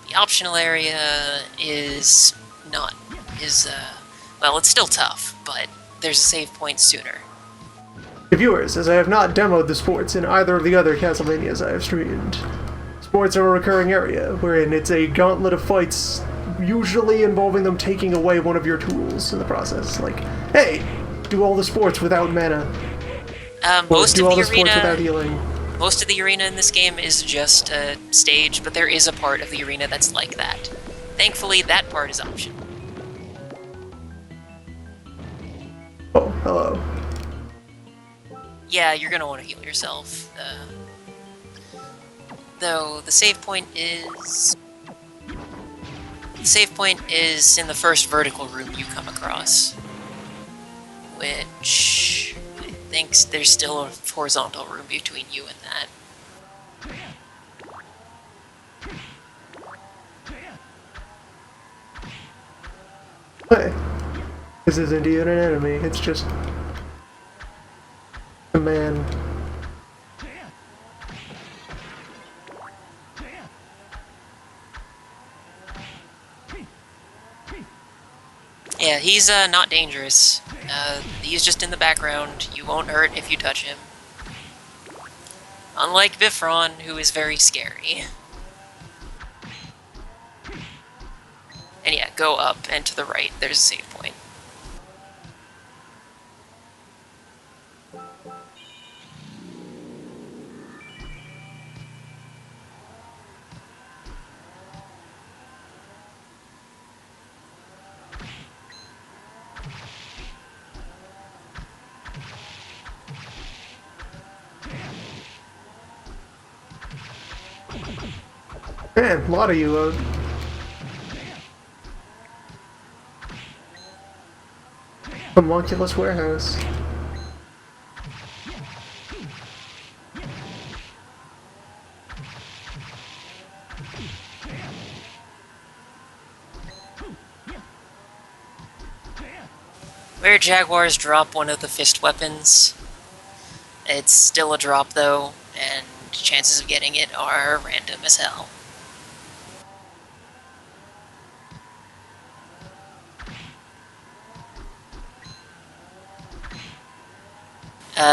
The optional area is well, it's still tough, but there's a save point sooner. Viewers, as I have not demoed the sports in either of the other Castlevanias I have streamed, sports are a recurring area, wherein it's a gauntlet of fights, usually involving them taking away one of your tools in the process. Like, hey, do all the sports without mana. Or Most do of all the the sports without arena, healing. Most of the arena in this game is just a stage, but there is a part of the arena that's like that. Thankfully, that part is optional. Oh, hello. Yeah, you're gonna want to heal yourself. Though the save point is... The save point is in the first vertical room you come across. Which... I think there's still a horizontal room between you and that. Hey. This isn't even an enemy, it's just a man. Yeah, he's not dangerous. He's just in the background. You won't hurt if you touch him. Unlike Bifron, who is very scary. And yeah, go up and to the right. There's a save point. Man, a lot of you out. Homunculus warehouse. Where Jaguars drop one of the fist weapons. It's still a drop though, and chances of getting it are random as hell.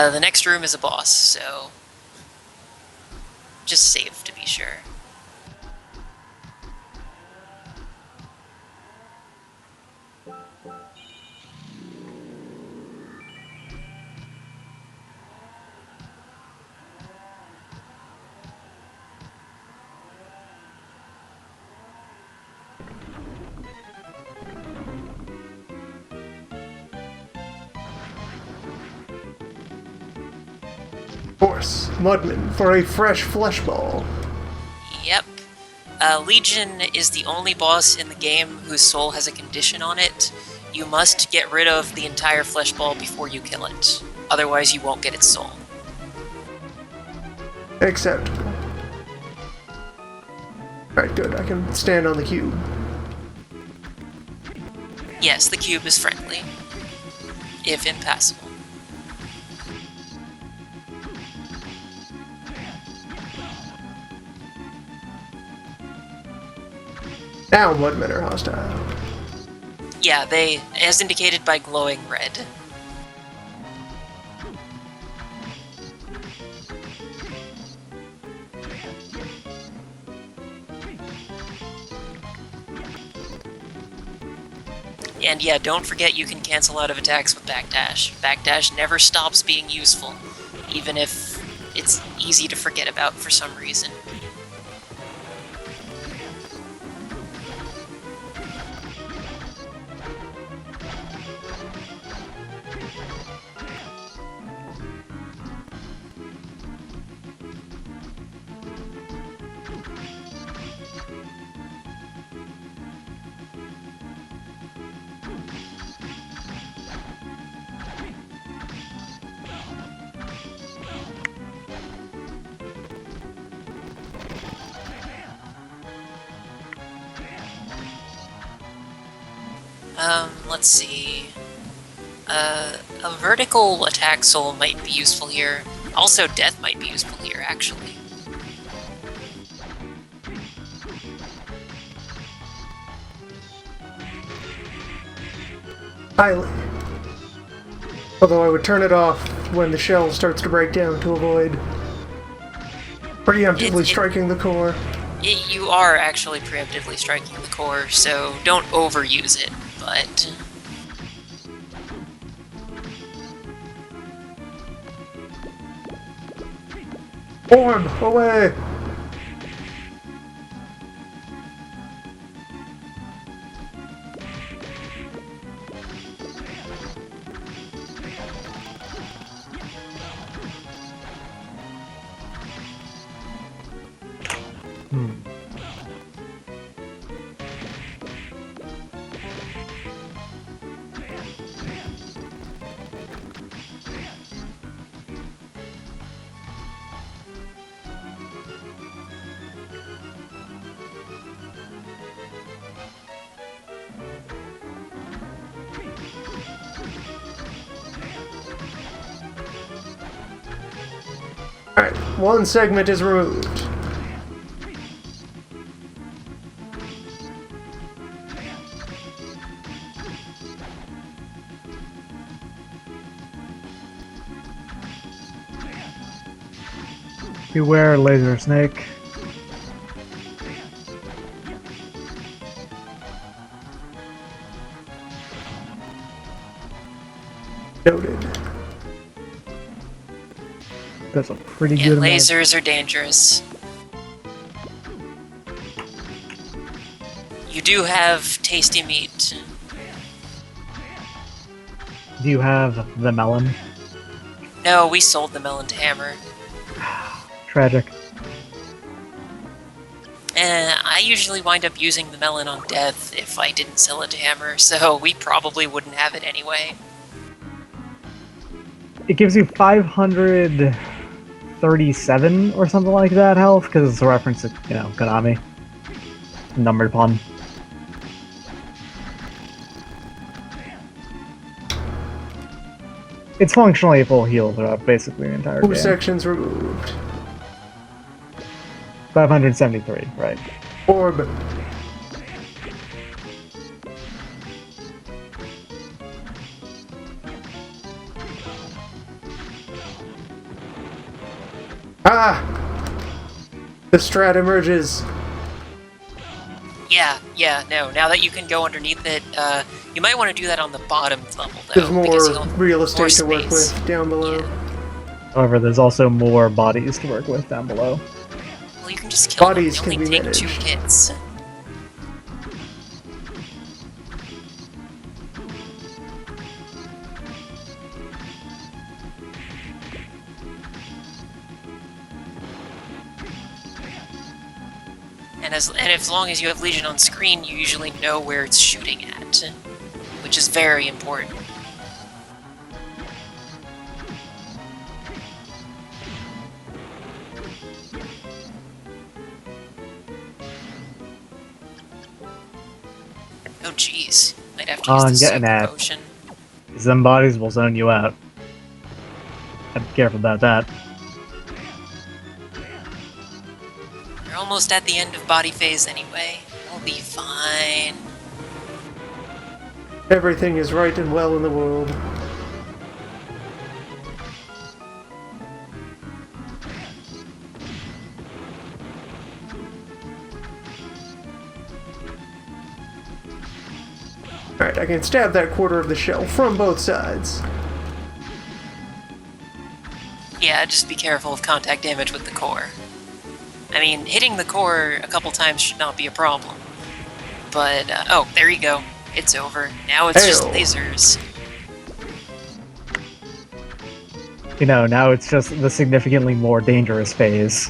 The next room is a boss, so just save to be sure. Force, Mudman, for a fresh flesh ball. Yep. Legion is the only boss in the game whose soul has a condition on it. You must get rid of the entire flesh ball before you kill it. Otherwise, you won't get its soul. Acceptable. Alright, good. I can stand on the cube. Yes, the cube is friendly, if impassable. Now Mudmen are hostile. Yeah, they, as indicated by glowing red. And yeah, don't forget you can cancel out of attacks with backdash. Backdash never stops being useful, even if it's easy to forget about for some reason. Let's see. A vertical attack soul might be useful here. Also, death might be useful here, actually. Highly. Although I would turn it off when the shell starts to break down to avoid preemptively striking the core. You are actually preemptively striking the core, so don't overuse it, but... Orb, away! Alright, one segment is removed. Beware laser snake. Noted. That's a pretty Yeah, good amount. lasers are dangerous. You do have tasty meat. Do you have the melon? No, we sold the melon to Hammer. Tragic. I usually wind up using the melon on death if I didn't sell it to Hammer, so we probably wouldn't have it anyway. It gives you 537 or something like that health, because it's a reference to, Konami. Numbered pun. It's functionally a full heal throughout basically the entire Two game. sections removed. 573, right. Orb. Ah! The strat emerges. Yeah, no. Now that you can go underneath it, you might want to do that on the bottom level, though. There's because more you'll- real estate more to work space. with down below. Yeah. However, there's also more bodies to work with down below. Well, you can just kill Bodies them. can They be only take 2 managed. hits. And as long as you have Legion on screen, you usually know where it's shooting at, which is very important. Oh jeez, might have to use I'm the getting super that. potion. Because them bodies will zone you out. I'd be careful about that. You're almost at the end of body phase anyway. You'll be fine. Everything is right and well in the world. Alright, I can stab that quarter of the shell from both sides. Yeah, just be careful of contact damage with the core. I mean, hitting the core a couple times should not be a problem. But, oh, there you go. It's over. Now it's just Ayo. lasers. Now it's just the significantly more dangerous phase.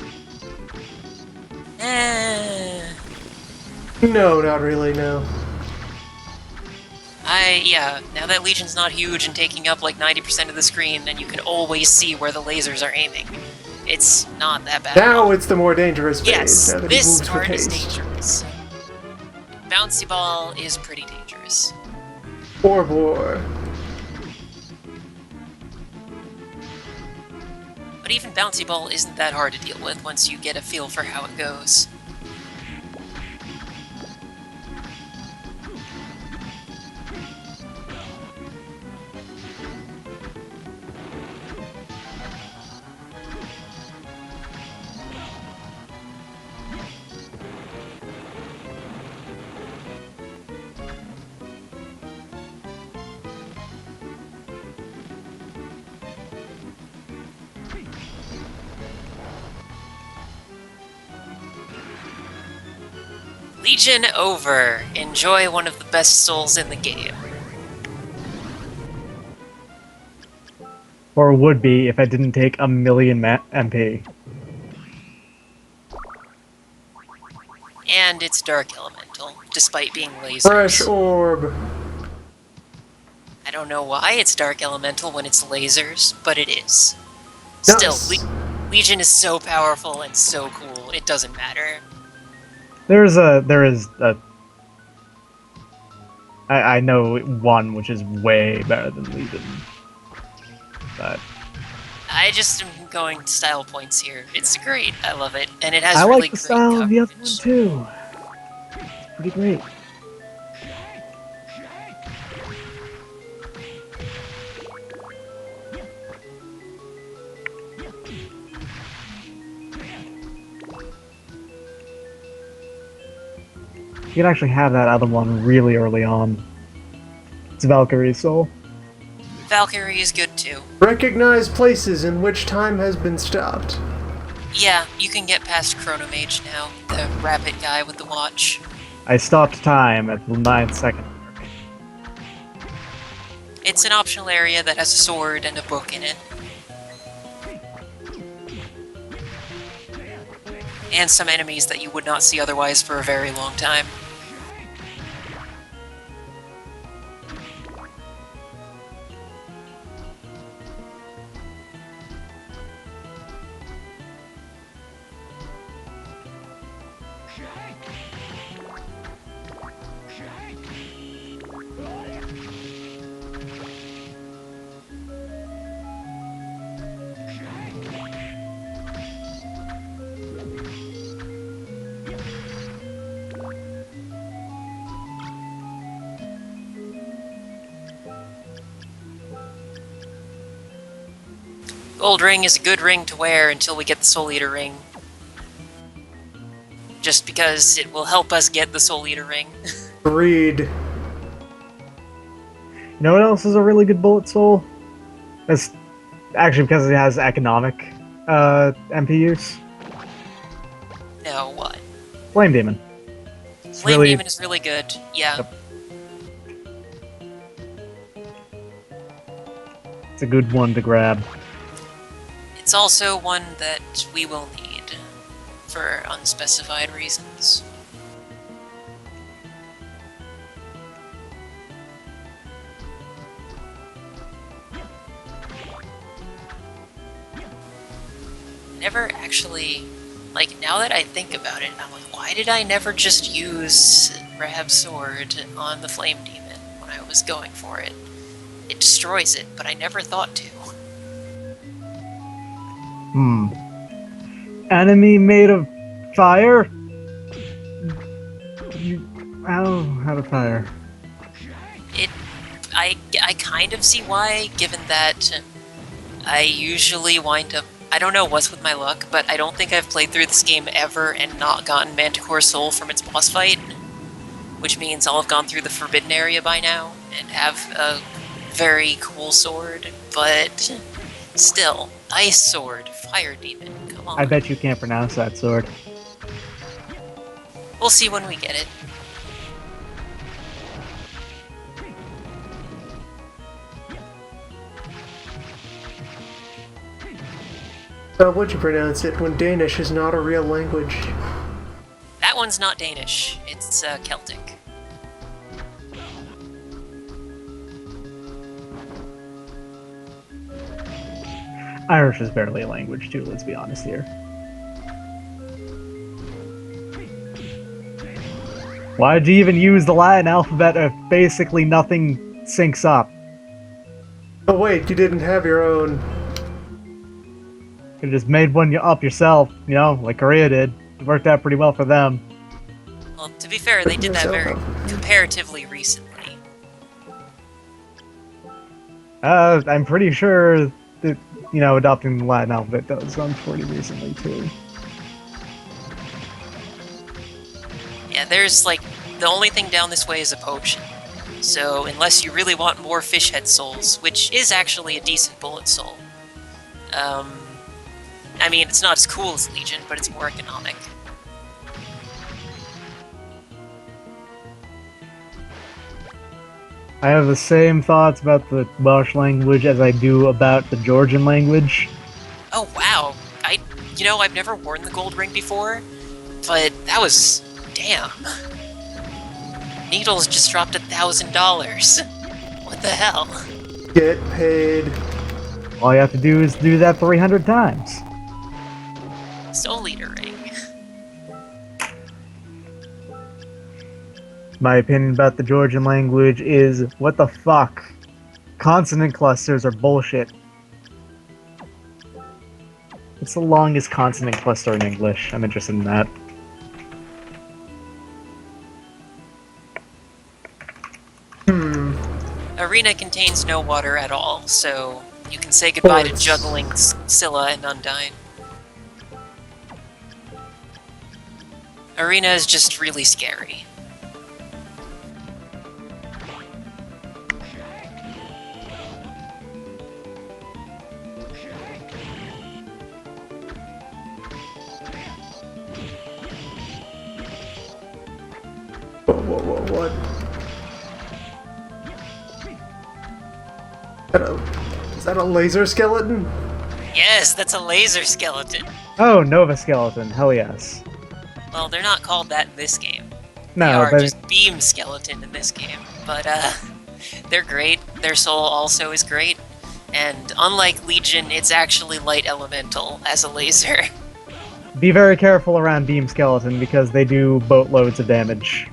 No, not really, no. Yeah, now that Legion's not huge and taking up like 90% of the screen, then you can always see where the lasers are aiming. It's not that bad. at Now all. it's the more dangerous phase. Yes, Now that he this moves with part is haste. dangerous. Bouncy Ball is pretty dangerous. Orb War. But even Bouncy Ball isn't that hard to deal with once you get a feel for how it goes. Legion over. Enjoy one of the best souls in the game. Or would be if I didn't take a million MP. And it's Dark Elemental, despite being lasers. Fresh orb. I don't know why it's Dark Elemental when it's lasers, but it is. Nice. Still, Legion is so powerful and so cool, it doesn't matter. There is a. I know one which is way better than Legion. But I just am going style points here. It's great, I love it, and it has I really like the great style of the other one coverage. too. It's pretty great. You can actually have that other one really early on. It's Valkyrie's soul. Valkyrie is good too. Recognize places in which time has been stopped. Yeah, you can get past Chronomage now, the rapid guy with the watch. I stopped time at the 9th second. It's an optional area that has a sword and a book in it. And some enemies that you would not see otherwise for a very long time. Gold ring is a good ring to wear until we get the Soul Eater ring. Just because it will help us get the Soul Eater ring. Agreed. You know what else is a really good bullet soul? It's actually because it has economic MP use. No, what? Flame Demon. It's Flame really, Demon is really good, yeah. Yep. It's a good one to grab. It's also one that we will need for unspecified reasons. Never actually, like, now that I think about it, I'm like, why did I never just use Rahab's sword on the Flame Demon when I was going for it? It destroys it, but I never thought to. Enemy made of fire? How to fire? I kind of see why, given that I usually wind up... I don't know what's with my luck, but I don't think I've played through this game ever and not gotten Manticore Soul from its boss fight. Which means I'll have gone through the Forbidden area by now, and have a very cool sword, but still, Ice Sword, Fire Demon, come on. I bet you can't pronounce that sword. We'll see when we get it. How would you pronounce it when Danish is not a real language? That one's not Danish, it's Celtic. Irish is barely a language too, let's be honest here. Why did you even use the Latin alphabet if basically nothing syncs up? Oh wait, you didn't have your own. You just made one up yourself, you know, like Aria did. It worked out pretty well for them. Well, to be fair, they did that very comparatively recently. I'm pretty sure that, you know, adopting the Latin alphabet was done pretty recently too. Yeah, there's like, the only thing down this way is a potion. So unless you really want more fish head souls, which is actually a decent bullet soul. I mean, it's not as cool as Legion, but it's more economic. I have the same thoughts about the Welsh language as I do about the Georgian language. Oh wow, I've never worn the gold ring before, but that was damn. Needles just dropped $1,000. What the hell? Get paid. All you have to do is do that 300 times. Soul Eater ring. My opinion about the Georgian language is, what the fuck? Consonant clusters are bullshit. What's the longest consonant cluster in English? I'm interested in that. Arena contains no water at all, so you can say goodbye to Sports. juggling Scylla and Undyne. Arena is just really scary. Whoa, what? Is that a laser skeleton? Yes, that's a laser skeleton. Oh, Nova Skeleton, hell yes. Well, they're not called that in this game. They No, are but just Beam Skeleton in this game. But, they're great. Their soul also is great. And unlike Legion, it's actually light elemental as a laser. be very careful around Beam Skeleton because they do boatloads of damage.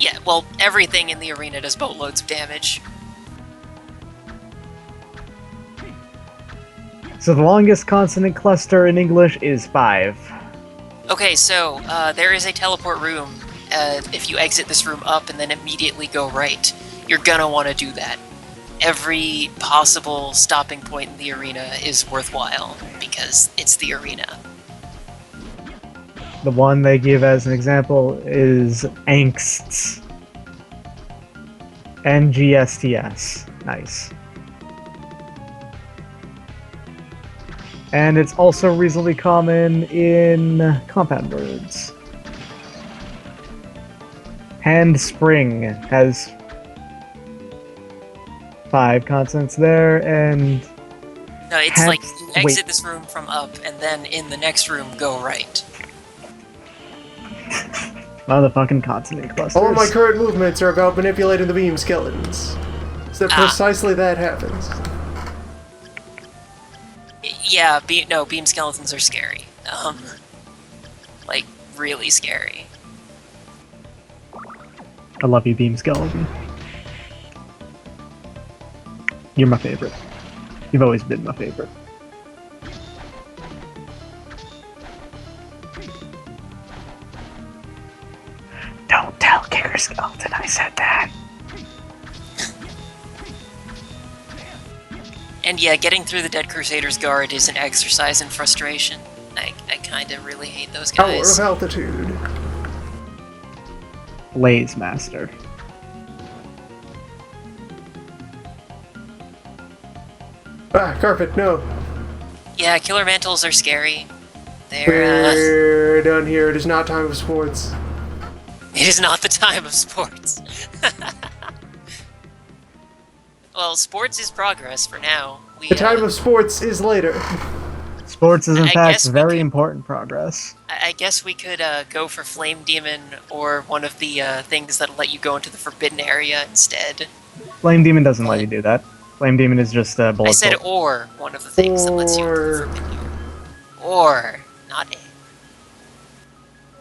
Yeah, well, everything in the arena does boatloads of damage. So the longest consonant cluster in English is 5. Okay, so, there is a teleport room. If you exit this room up and then immediately go right, you're gonna want to do that. Every possible stopping point in the arena is worthwhile, because it's the arena. The one they give as an example is Angsts. NGSTS. Nice. And it's also reasonably common in compound words. Handspring has 5 consonants there, and No, it's like, you Wait. exit this room from up, and then in the next room, go right. motherfucking consonant clusters. All of my current movements are about manipulating the beam skeletons. So precisely that happens. Yeah, beam skeletons are scary. Like, really scary. I love you, Beam Skeleton. You're my favorite. You've always been my favorite. Don't tell Kicker Skeleton I said that. And yeah, getting through the Dead Crusader's Guard is an exercise in frustration. I kinda really hate those Hour guys. of altitude. Blaze Master. Ah, carpet, no. Yeah, killer mantles are scary. They're, We're done here. It is not time of sports. it is not the time of sports. Well, sports is progress for now. The time of sports is later. Sports is in I fact guess we very could- important progress. I guess we could go for Flame Demon or one of the things that let you go into the Forbidden Area instead. Flame Demon doesn't let you do that. Flame Demon is just a bullet. I said soul. or one of the things that lets you into the Or- Forbidden Area. Or, not a.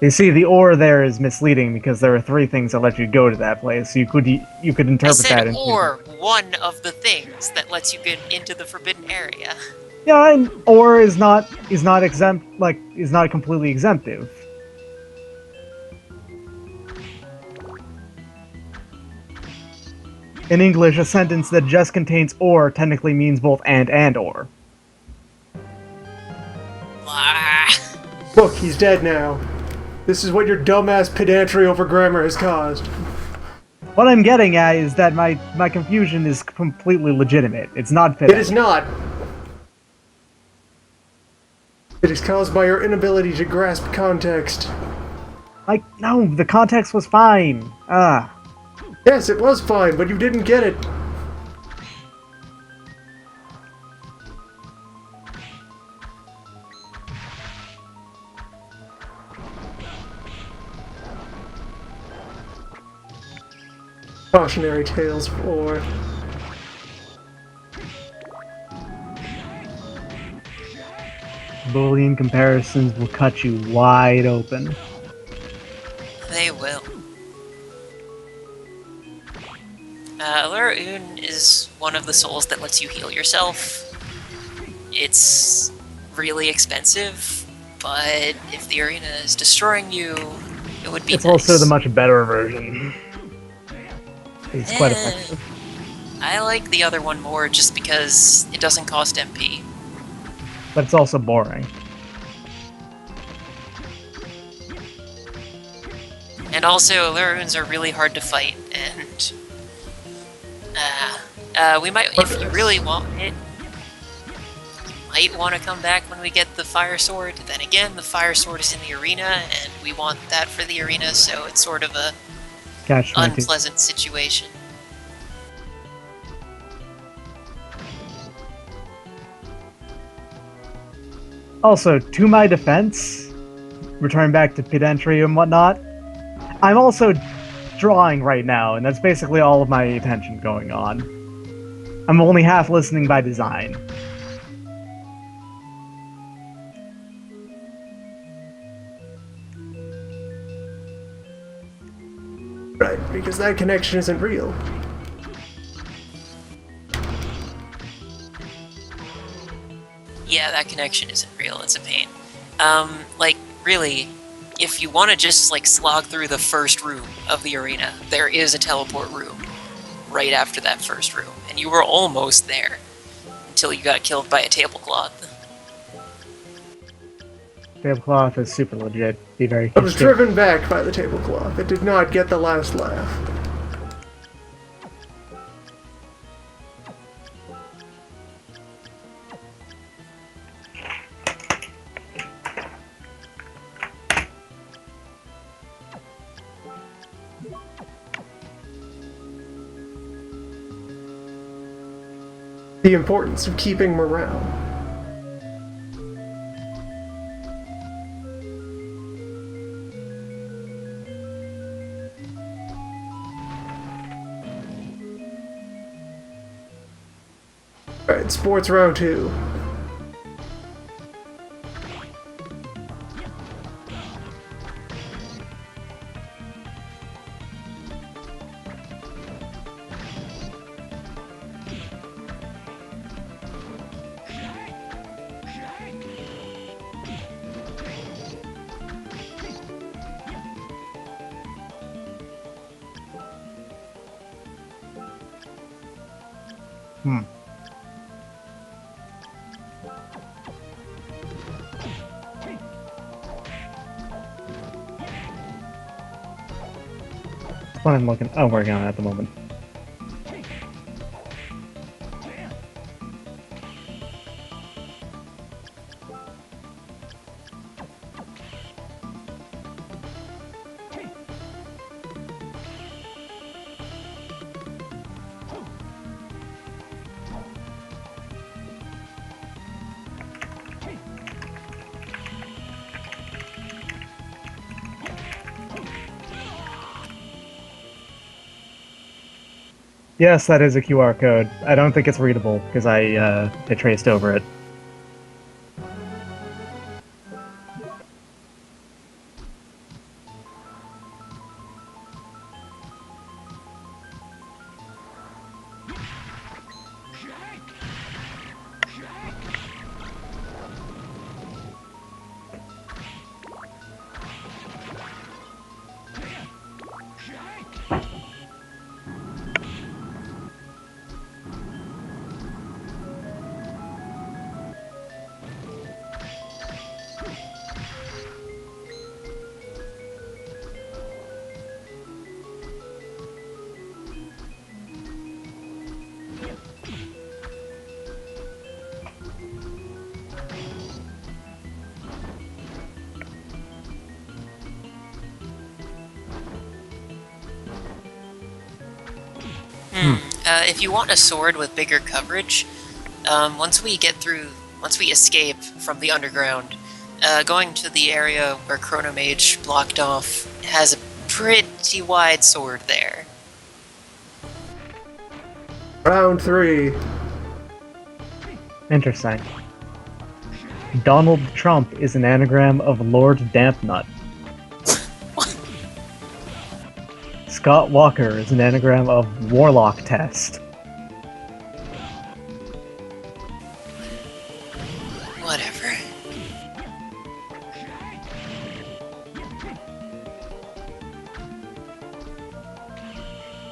You see, the or there is misleading because there are 3 things that let you go to that place. You could I interpret that said into or one of the things that lets you get into the Forbidden Area. Yeah, and or is not exempt, like is not completely exemptive. In English, a sentence that just contains or technically means both and or. Blah. Look, he's dead now. This is what your dumbass pedantry over grammar has caused. What I'm getting at is that my confusion is completely legitimate. It's not It fitting. is not. It is caused by your inability to grasp context. Like, no, the context was fine. Yes, it was fine, but you didn't get it. Cautionary tales for... Boolean comparisons will cut you wide open. They will. Luraun is one of the souls that lets you heal yourself. It's really expensive, but if the arena is destroying you, it would be It's nice. also the much better version. It's quite effective. I like the other one more just because it doesn't cost MP. But it's also boring. And also, Lurauns are really hard to fight, and we might, if you really want it, you might want to come back when we get the Fire Sword. Then again, the Fire Sword is in the arena, and we want that for the arena, so it's sort of a Catch-22. unpleasant situation. Also, to my defense, returning back to Pt.3 and whatnot, I'm also drawing right now, and that's basically all of my attention going on. I'm only half listening by design. Right, because that connection isn't real. Yeah, that connection isn't real, it's a pain. Like, really, if you want to just, like, slog through the first room of the arena, there is a teleport room right after that first room, and you were almost there until you got killed by a tablecloth. Tablecloth is super legit. Be very I was kitschy. driven back by the tablecloth. It did not get the last laugh. The importance of keeping morale. Alright, sports round 2. What I'm looking. I'm working on it at the moment. Yes, that is a QR code. I don't think it's readable because I traced over it. If you want a sword with bigger coverage, once we escape from the underground, going to the area where Chronomage blocked off has a pretty wide sword there. Round 3. Interesting. Donald Trump is an anagram of Lord Dampnut. Scott Walker is an anagram of Warlock Test. Whatever.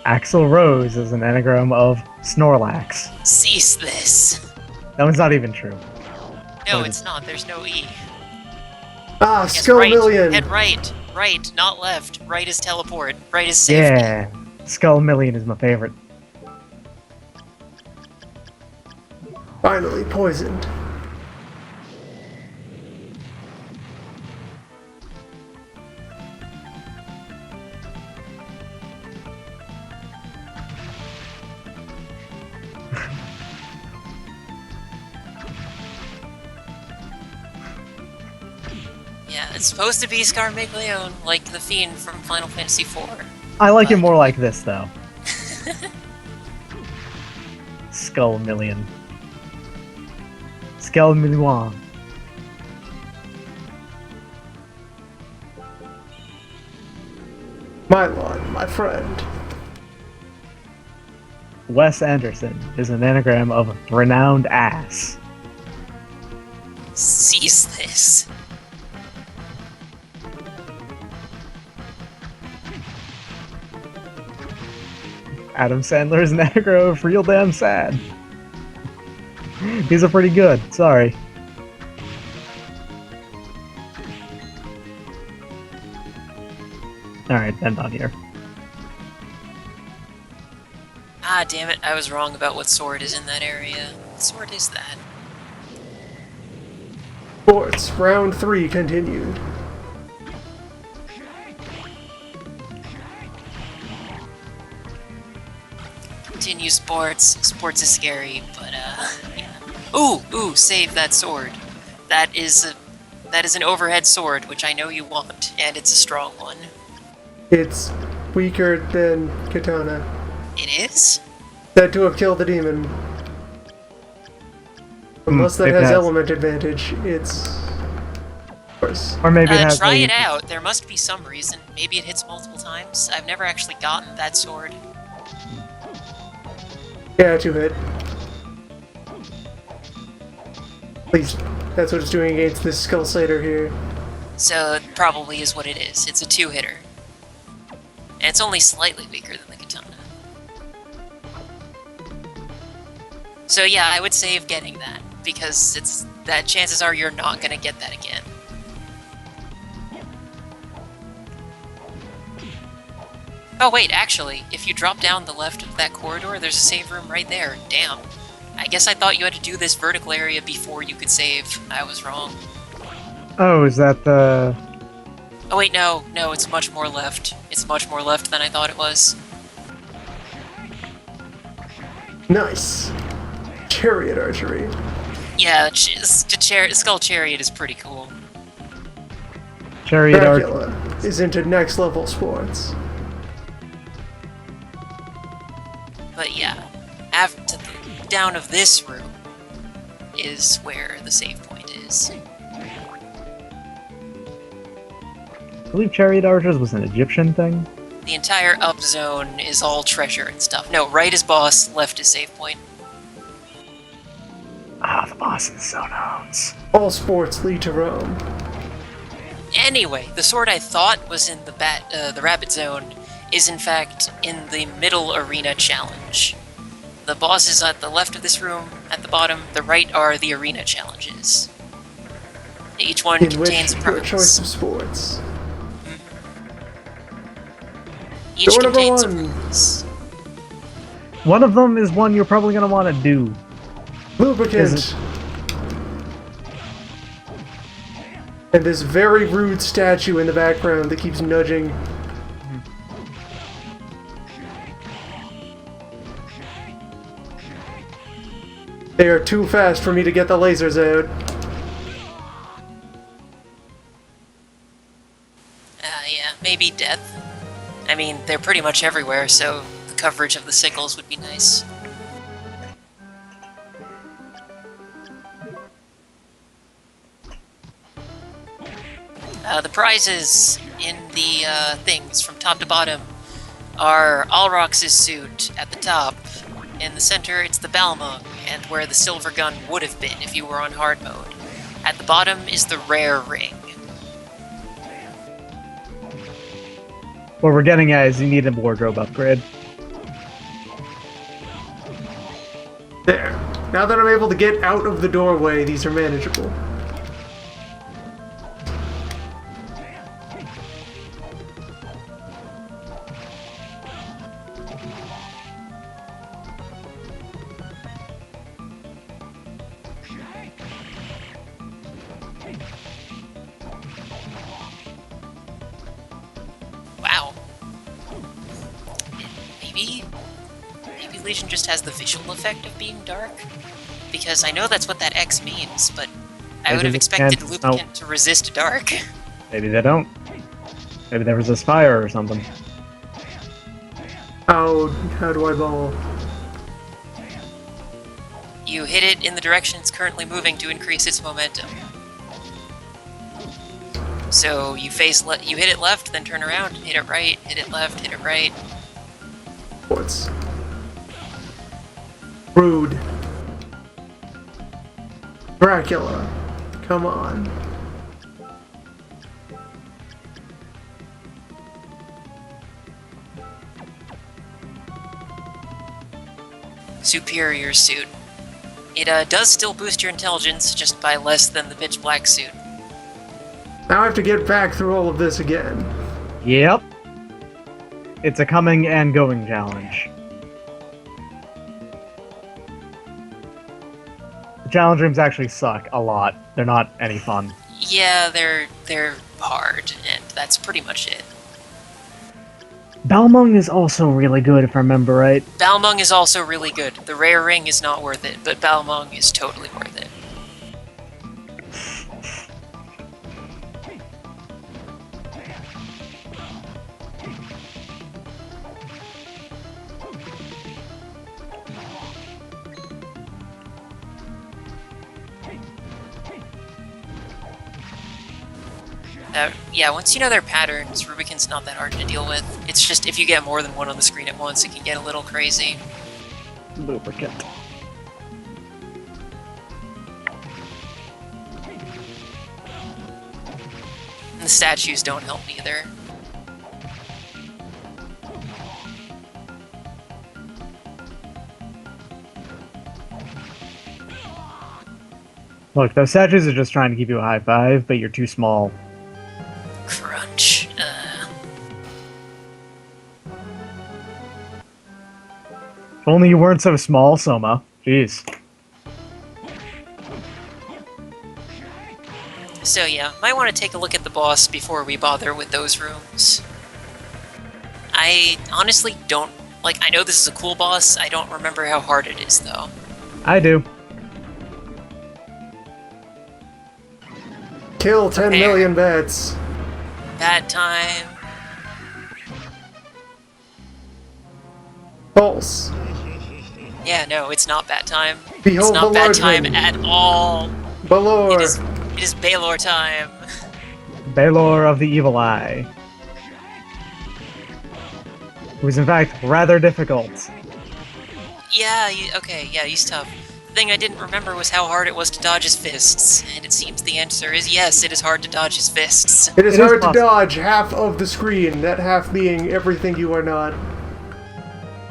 Axl Rose is an anagram of Snorlax. Cease this. That one's not even true. No, it's not. There's no E. Ah, Yes, Skull right. Million! Head right. Right, not left. Right is teleport. Right is safety. Yeah, Skull Million is my favorite. Finally poisoned. Yeah, it's supposed to be Scarmiglione, like the Fiend from Final Fantasy IV. I like it more like this, though. Skull Million. Skull Million. Mylon, my friend. Wes Anderson is an anagram of Renowned Ass. Cease this. Adam Sandler is an anagram of Real Damn Sad. These are pretty good, sorry. Alright, end on here. Ah, damn it, I was wrong about what sword is in that area. What sword is that? Sports, round 3 continued. Continue sports. Sports is scary, but yeah. Ooh, save that sword. That is an overhead sword, which I know you want, and it's a strong one. It's weaker than Katana. It is? Said to have killed the demon. Unless that it has has. element advantage, it's worse. Or maybe it has Try a- it out. There must be some reason. Maybe it hits multiple times. I've never actually gotten that sword. Yeah, 2-hit. At least that's what it's doing against this Skull Slater here. So it probably is what it is. It's a 2-hitter. And it's only slightly weaker than the katana. So yeah, I would save getting that, because it's that chances are you're not gonna get that again. Oh wait, actually, if you drop down the left of that corridor, there's a save room right there. Damn. I guess I thought you had to do this vertical area before you could save. I was wrong. Oh, is that the... Oh wait, no, it's much more left. It's much more left than I thought it was. Nice. Chariot archery. Yeah, Skull Chariot is pretty cool. Chariot Arch? Dracula is into next level sports. But yeah, after the down of this room is where the save point is. I believe Chariot Archers was an Egyptian thing. The entire up zone is all treasure and stuff. No, right is boss, left is save point. Ah, the boss is so knows. All sports lead to Rome. Anyway, the sword I thought was in the rabbit zone is in fact in the middle arena challenge. The boss is at the left of this room, at the bottom. The right are the arena challenges. Each one In which contains a your choice purpose. of sports. Each Door number contains a 1. purpose. One of them is one you're probably going to want to do. Lubricant. Is it- And this very rude statue in the background that keeps nudging. They are too fast for me to get the lasers out. Yeah, maybe death. I mean, they're pretty much everywhere, so the coverage of the sickles would be nice. The prizes in the things from top to bottom are Alrox's suit at the top. In the center, it's the Balmung, and where the silver gun would have been if you were on hard mode. At the bottom is the rare ring. What we're getting at is you need a wardrobe upgrade. There. Now that I'm able to get out of the doorway, these are manageable. Wow. Maybe Legion just has the visual effect of being dark? Because I know that's what that X means, but I would have Maybe they expected can't- Lubricant to resist dark. Maybe they don't. Maybe there was a fire or something. How do I ball? You hit it in the direction it's currently moving to increase its momentum. So you you hit it left, then turn around, hit it right, hit it left, hit it right. What's rude? Dracula, come on. Superior suit. It does still boost your intelligence, just by less than the pitch black suit. Now I have to get back through all of this again. Yep. It's a coming and going challenge. The challenge rooms actually suck a lot. They're not any fun. Yeah, they're hard, and that's pretty much it. Balmung is also really good, if I remember right. Balmung is also really good. The rare ring is not worth it, but Balmung is totally worth it. Yeah, once you know their patterns, Rubicon's not that hard to deal with. It's just if you get more than one on the screen at once, it can get a little crazy. Lubricant. And the statues don't help either. Look, those statues are just trying to give you a high five, but you're too small. Crunch. If only you weren't so small, Soma. Jeez. So yeah, might want to take a look at the boss before we bother with those rooms. I honestly don't... Like, I know this is a cool boss, I don't remember how hard it is, though. I do. Kill 10 million bats. Bad time. False. Yeah, no, it's not bad time. Behold it's not the bad Lord time Ring. at all. Balor. It is Balor time. Balor of the Evil Eye. Who is in fact rather difficult. Yeah, okay, yeah, he's tough. The thing I didn't remember was how hard it was to dodge his fists, and it seems the answer is yes, it is hard to dodge his fists. It is It is hard to possible. dodge half of the screen, that half being everything you are not.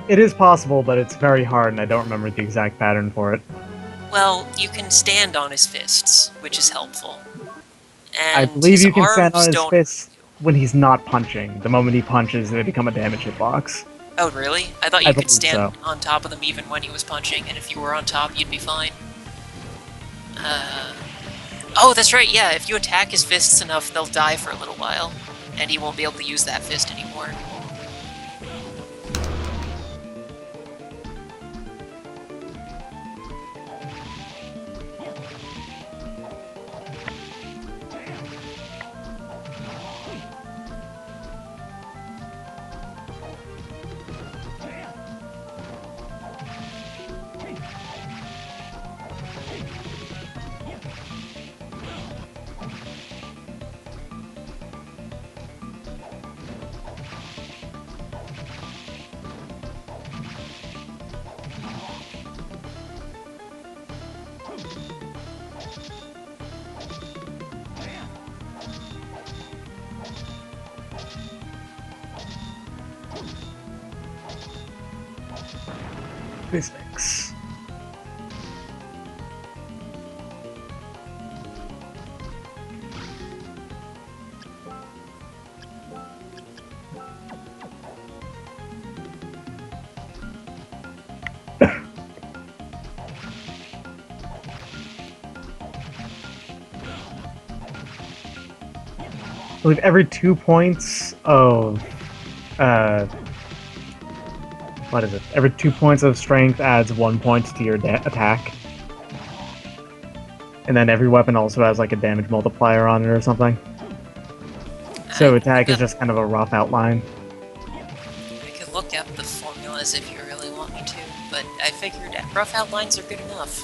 It is possible, but it's very hard, and I don't remember the exact pattern for it. Well, you can stand on his fists, which is helpful. I And believe his you can stand on arms his don't- fists when he's not punching. The moment he punches, they become a damage hitbox. Oh, really? I thought I you could believe stand so. on top of them even when he was punching, and if you were on top, you'd be fine. Oh, that's right, yeah, if you attack his fists enough, they'll die for a little while, and he won't be able to use that fist anymore. physics. I believe every 2 points of what is it? Every 2 points of strength adds 1 point to your attack. And then every weapon also has like a damage multiplier on it or something. So attack is just kind of a rough outline. I could look up the formulas if you really want me to, but I figured rough outlines are good enough.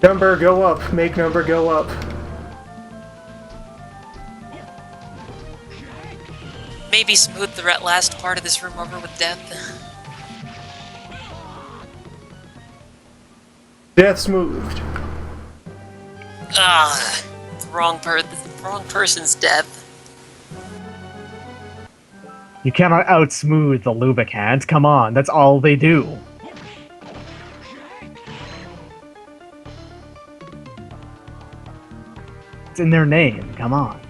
Number go up. Make number go up. Maybe smooth the last part of this room over with death. Death smoothed. Ah, the wrong person's death. You cannot outsmooth the Lubicant. Come on, that's all they do. It's in their name. Come on.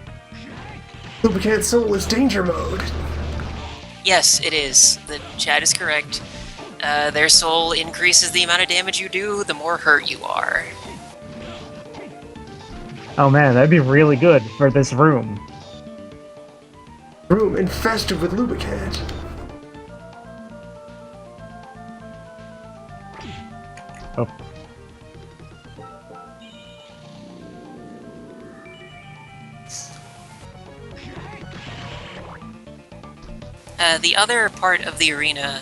Lubicant Soul is danger mode. Yes, it is. The chat is correct. Their soul increases the amount of damage you do, the more hurt you are. Oh man, that'd be really good for this room. Room infested with Lubicant. Oh. The other part of the arena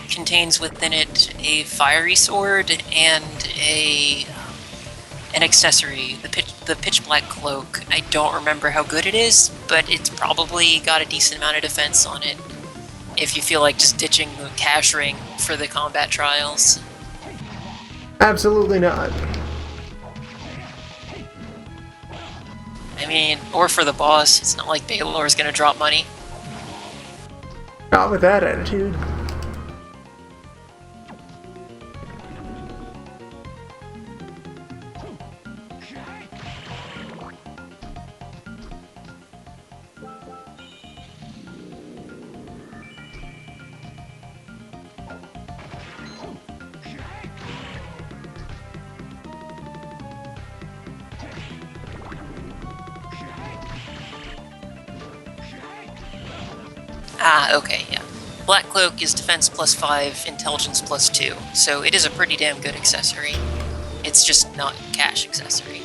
contains within it a fiery sword and an accessory, the pitch black cloak. I don't remember how good it is, but it's probably got a decent amount of defense on it. If you feel like just ditching the cash ring for the combat trials. Absolutely not. I mean, or for the boss. It's not like Baylor's gonna drop money. Not with that attitude. Ah, okay, yeah. Black Cloak is defense +5, intelligence +2, so it is a pretty damn good accessory. It's just not cash accessory.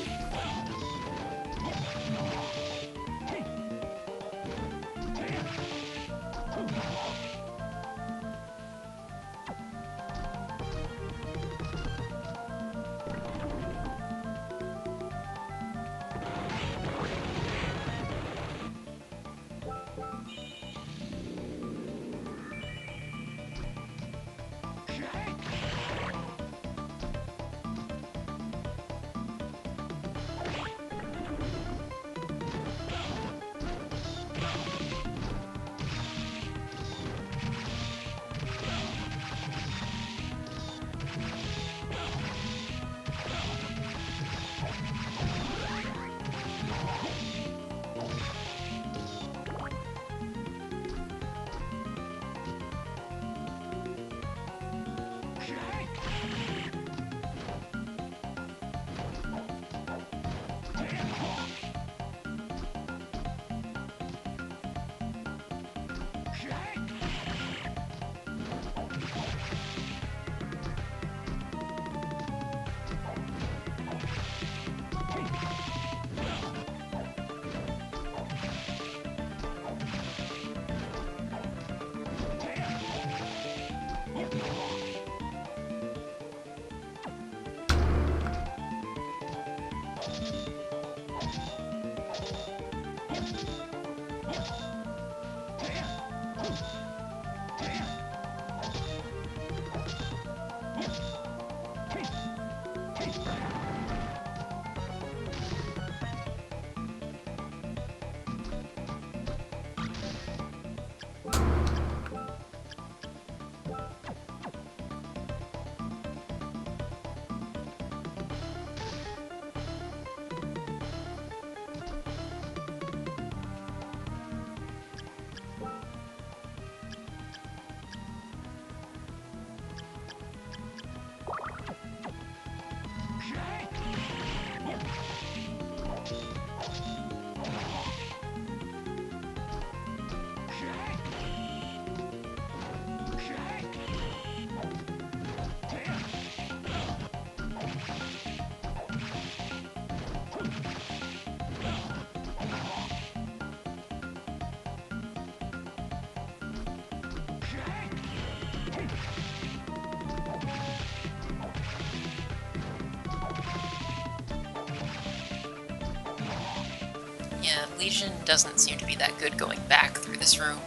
navigation doesn't seem to be that good going back through this room.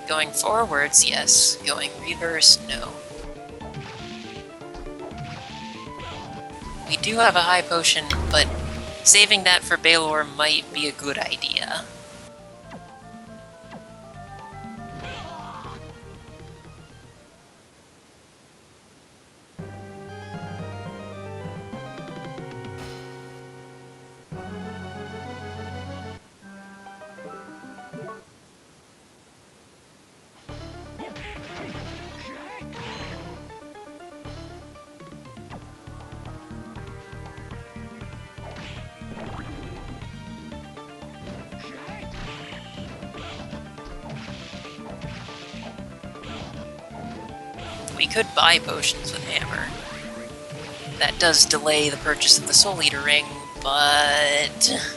Going forwards, yes. Going reverse, no. We do have a high potion, but saving that for Baylor might be a good idea. We could buy potions with Hammer. That does delay the purchase of the Soul Eater ring, but...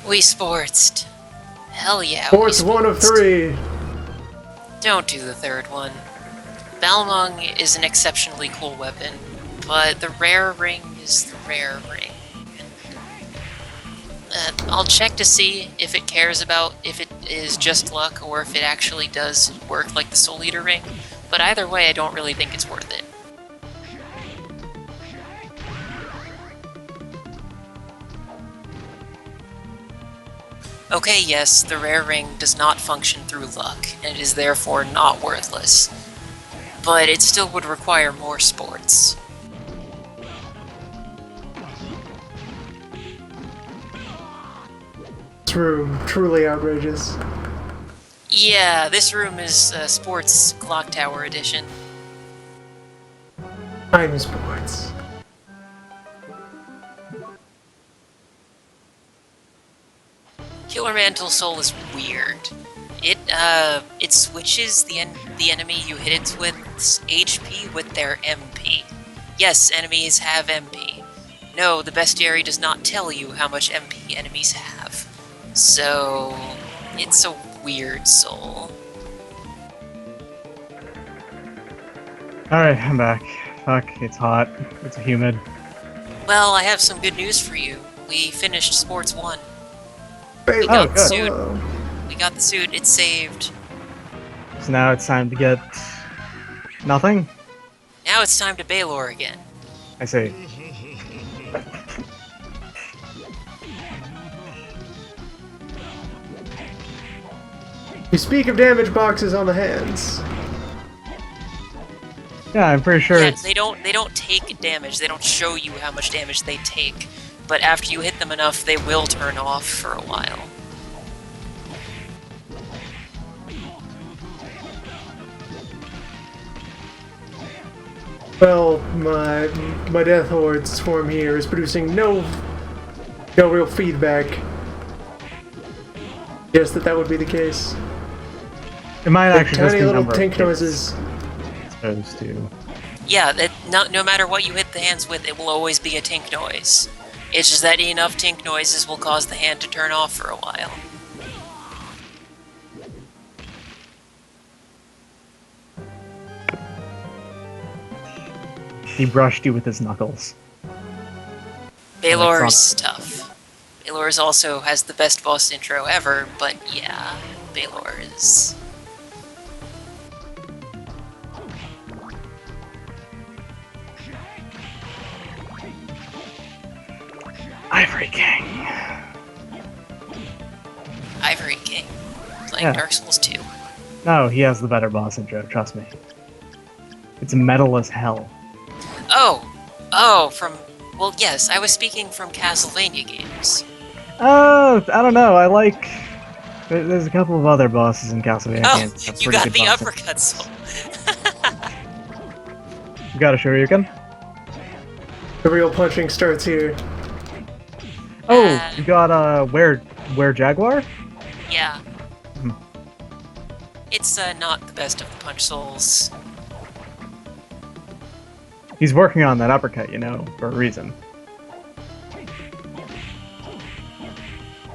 We sportsed. Hell yeah, Sports we one of sportsed. 3. Don't do the third one. Balmung is an exceptionally cool weapon, but the rare ring is the rare ring. I'll check to see if it cares about if it is just luck or if it actually does work like the Soul Eater ring, but either way I don't really think it's worth it. Okay, yes, the rare ring does not function through luck, and it is therefore not worthless. But it still would require more sports. This room, truly outrageous. Yeah, this room is Sports Clock Tower Edition. I'm sports. Elemental Soul is weird. It switches the enemy you hit it with's HP with their MP. Yes, enemies have MP. No, the bestiary does not tell you how much MP enemies have. So, it's a weird soul. Alright, I'm back. Fuck, it's hot. It's humid. Well, I have some good news for you. We finished Sports 1. Hey, got good. the suit. hello. We got the suit, it's saved. So now it's time to get... nothing? Now it's time to Baylor again. I see. You speak of damage boxes on the hands. Yeah, I'm pretty sure Yeah, it's... they don't take damage. They don't show you how much damage they take. But after you hit them enough, they will turn off for a while. Well, my Death Horde swarm here is producing no real feedback. Guess that would be the case. It might Like actually just tiny be little number of tink hits noises. as opposed to... Yeah, no matter what you hit the hands with, it will always be a tink noise. It's just that enough tink noises will cause the hand to turn off for a while. He brushed you with his knuckles. Baylor's tough. Baylor's also has the best boss intro ever, but yeah, Baylor is... Ivory King. Ivory King. Playing Yeah. Dark Souls 2. No, he has the better boss intro, trust me. It's metal as hell. Oh, from... Well, yes, I was speaking from Castlevania games. Oh, I don't know, I like... There's a couple of other bosses in Castlevania Oh, games. that have you pretty got good the boss uppercut soul. You got a Shoryuken? The real punching starts here. Oh, you got, where Jaguar? Yeah. Hmm. It's not the best of the punch souls. He's working on that uppercut, you know, for a reason.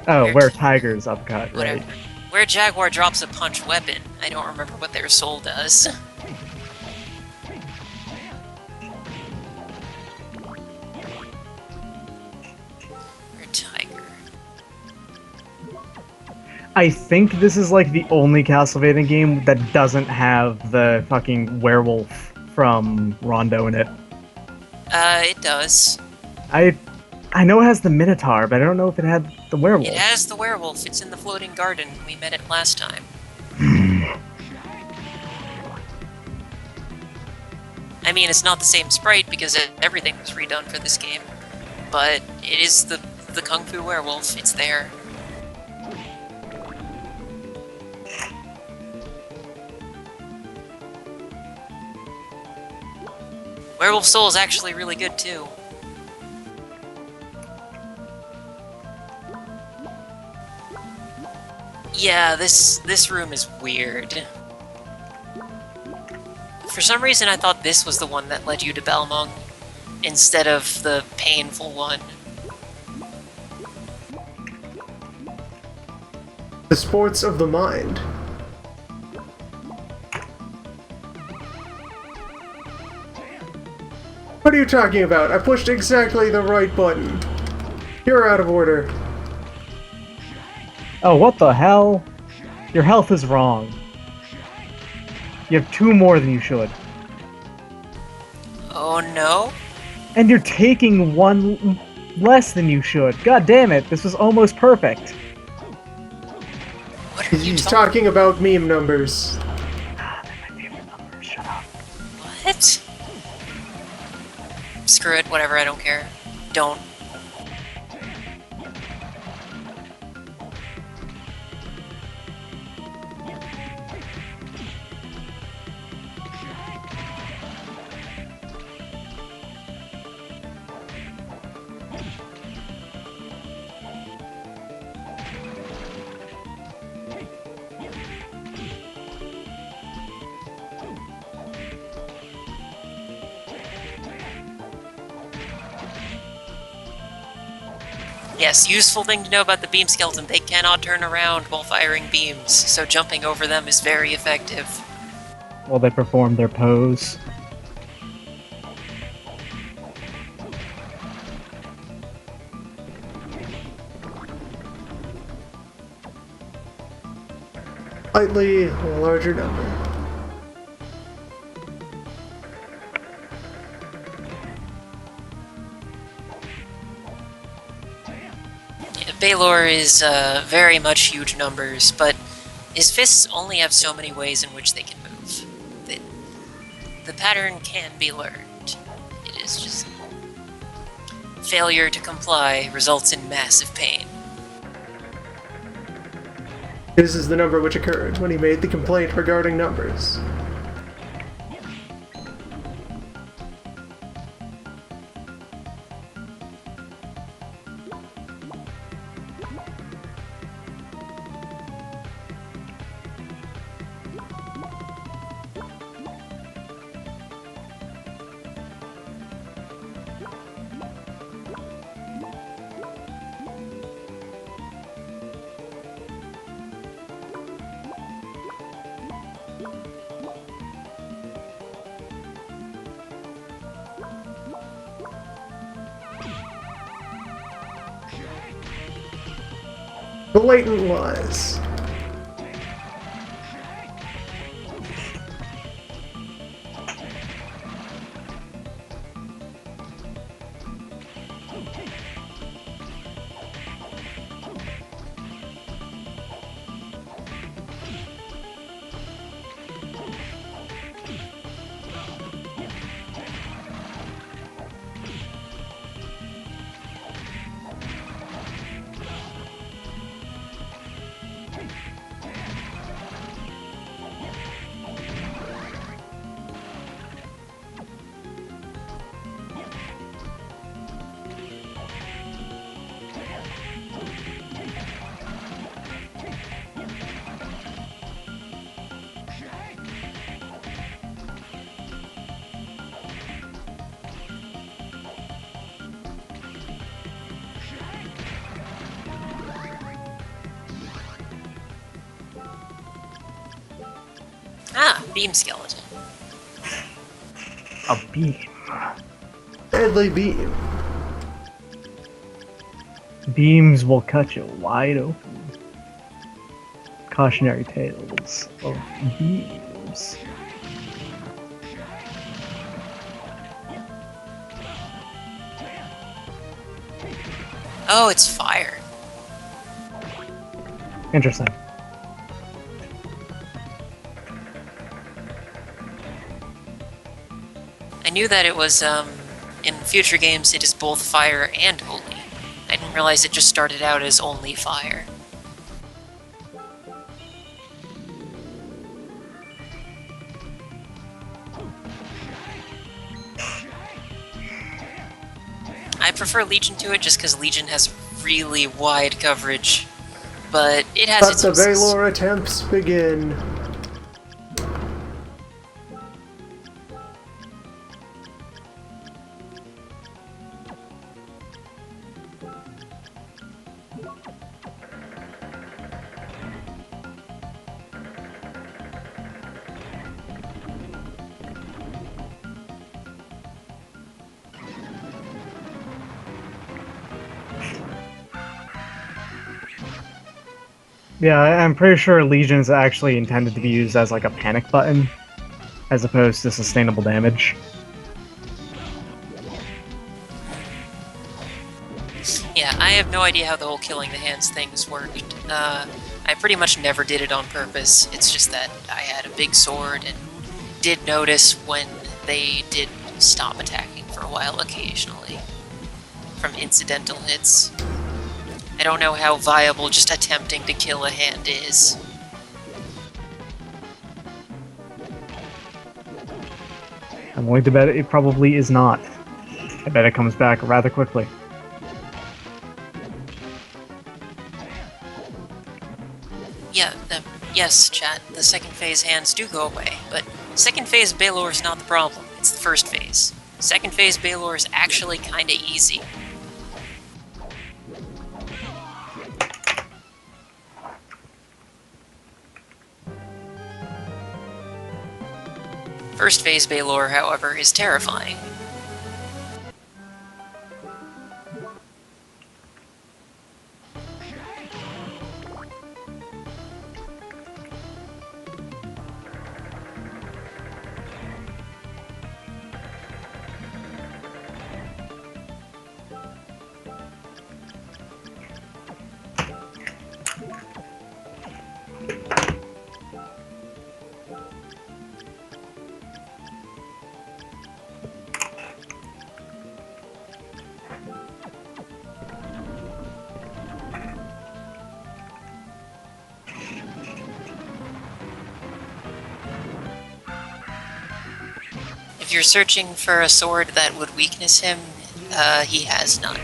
Oh, where Tiger's uppercut, right? Whatever. Where Jaguar drops a punch weapon, I don't remember what their soul does. Where Tiger. I think this is like the only Castlevania game that doesn't have the fucking werewolf from Rondo in it. It does. I know it has the Minotaur, but I don't know if it had the werewolf. It has the werewolf. It's in the floating garden. We met it last time. I mean, it's not the same sprite because everything was redone for this game, but it is the Kung Fu werewolf. It's there. Werewolf Soul is actually really good too. Yeah, this room is weird. For some reason I thought this was the one that led you to Belmont, instead of the painful one. The sports of the mind. What are you talking about? I pushed exactly the right button. You're out of order. Oh, what the hell? Your health is wrong. You have 2 more than you should. Oh no? And you're taking 1 less than you should. God damn it, this was almost perfect. What are you He's talking? talking about meme numbers. Ah, they're my favorite numbers, shut up. What? Screw it, whatever, I don't care. Don't. Yes, useful thing to know about the beam skeleton. They cannot turn around while firing beams, so jumping over them is very effective. While they perform their pose. Slightly larger number. Yeah, Balor is very much huge numbers, but his fists only have so many ways in which they can move. The pattern can be learned. It is just failure to comply results in massive pain. This is the number which occurred when he made the complaint regarding numbers. Blatant lies. Ah, beam skeleton. A beam. Deadly beam. Beams will cut you wide open. Cautionary tales of beams. Oh, it's fire. Interesting. I knew that it was, in future games it is both fire and holy. I didn't realize it just started out as only fire. I prefer Legion to it just because Legion has really wide coverage, but it has Let its the uses. Valor attempts begin. Yeah, I'm pretty sure Legion is actually intended to be used as like a panic button, as opposed to sustainable damage. Yeah, I have no idea how the whole killing the hands things worked. I pretty much never did it on purpose. It's just that I had a big sword and did notice when they did stop attacking for a while occasionally from incidental hits. I don't know how viable just attempting to kill a hand is. I'm willing to bet it probably is not. I bet it comes back rather quickly. Yeah, yes, chat, the second phase hands do go away, but second phase Balor is not the problem, it's the first phase. Second phase Balor is actually kinda easy. First phase Balor, however, is terrifying. If you're searching for a sword that would weakness him, he has none.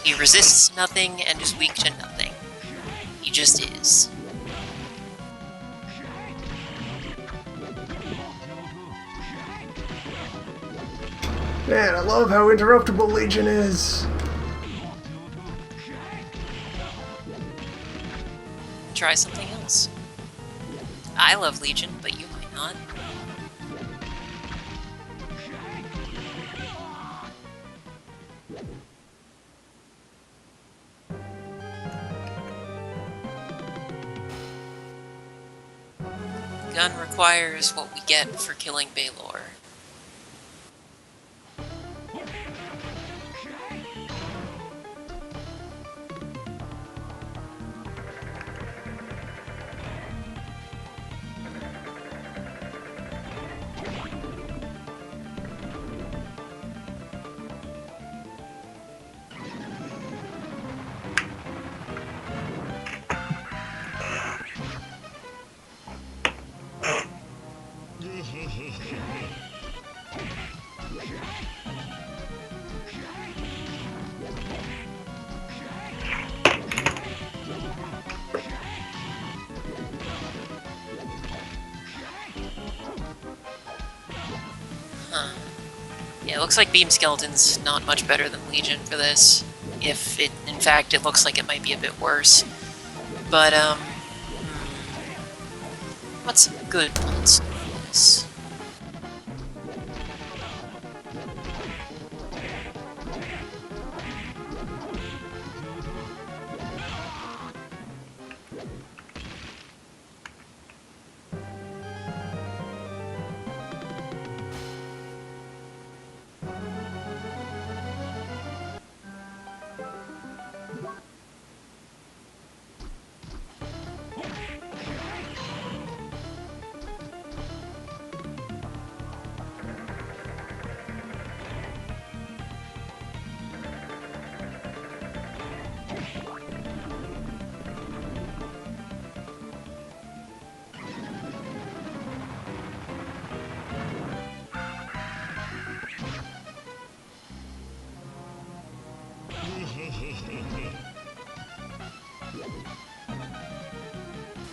He resists nothing and is weak to nothing. He just is. Man, I love how interruptible Legion is. Try something else. I love Legion, but you might not. Gun requires what we get for killing Balor. Huh. Yeah, it looks like Beam Skeleton's not much better than Legion for this. If it, in fact, it looks like it might be a bit worse. But, what's some good ones for this?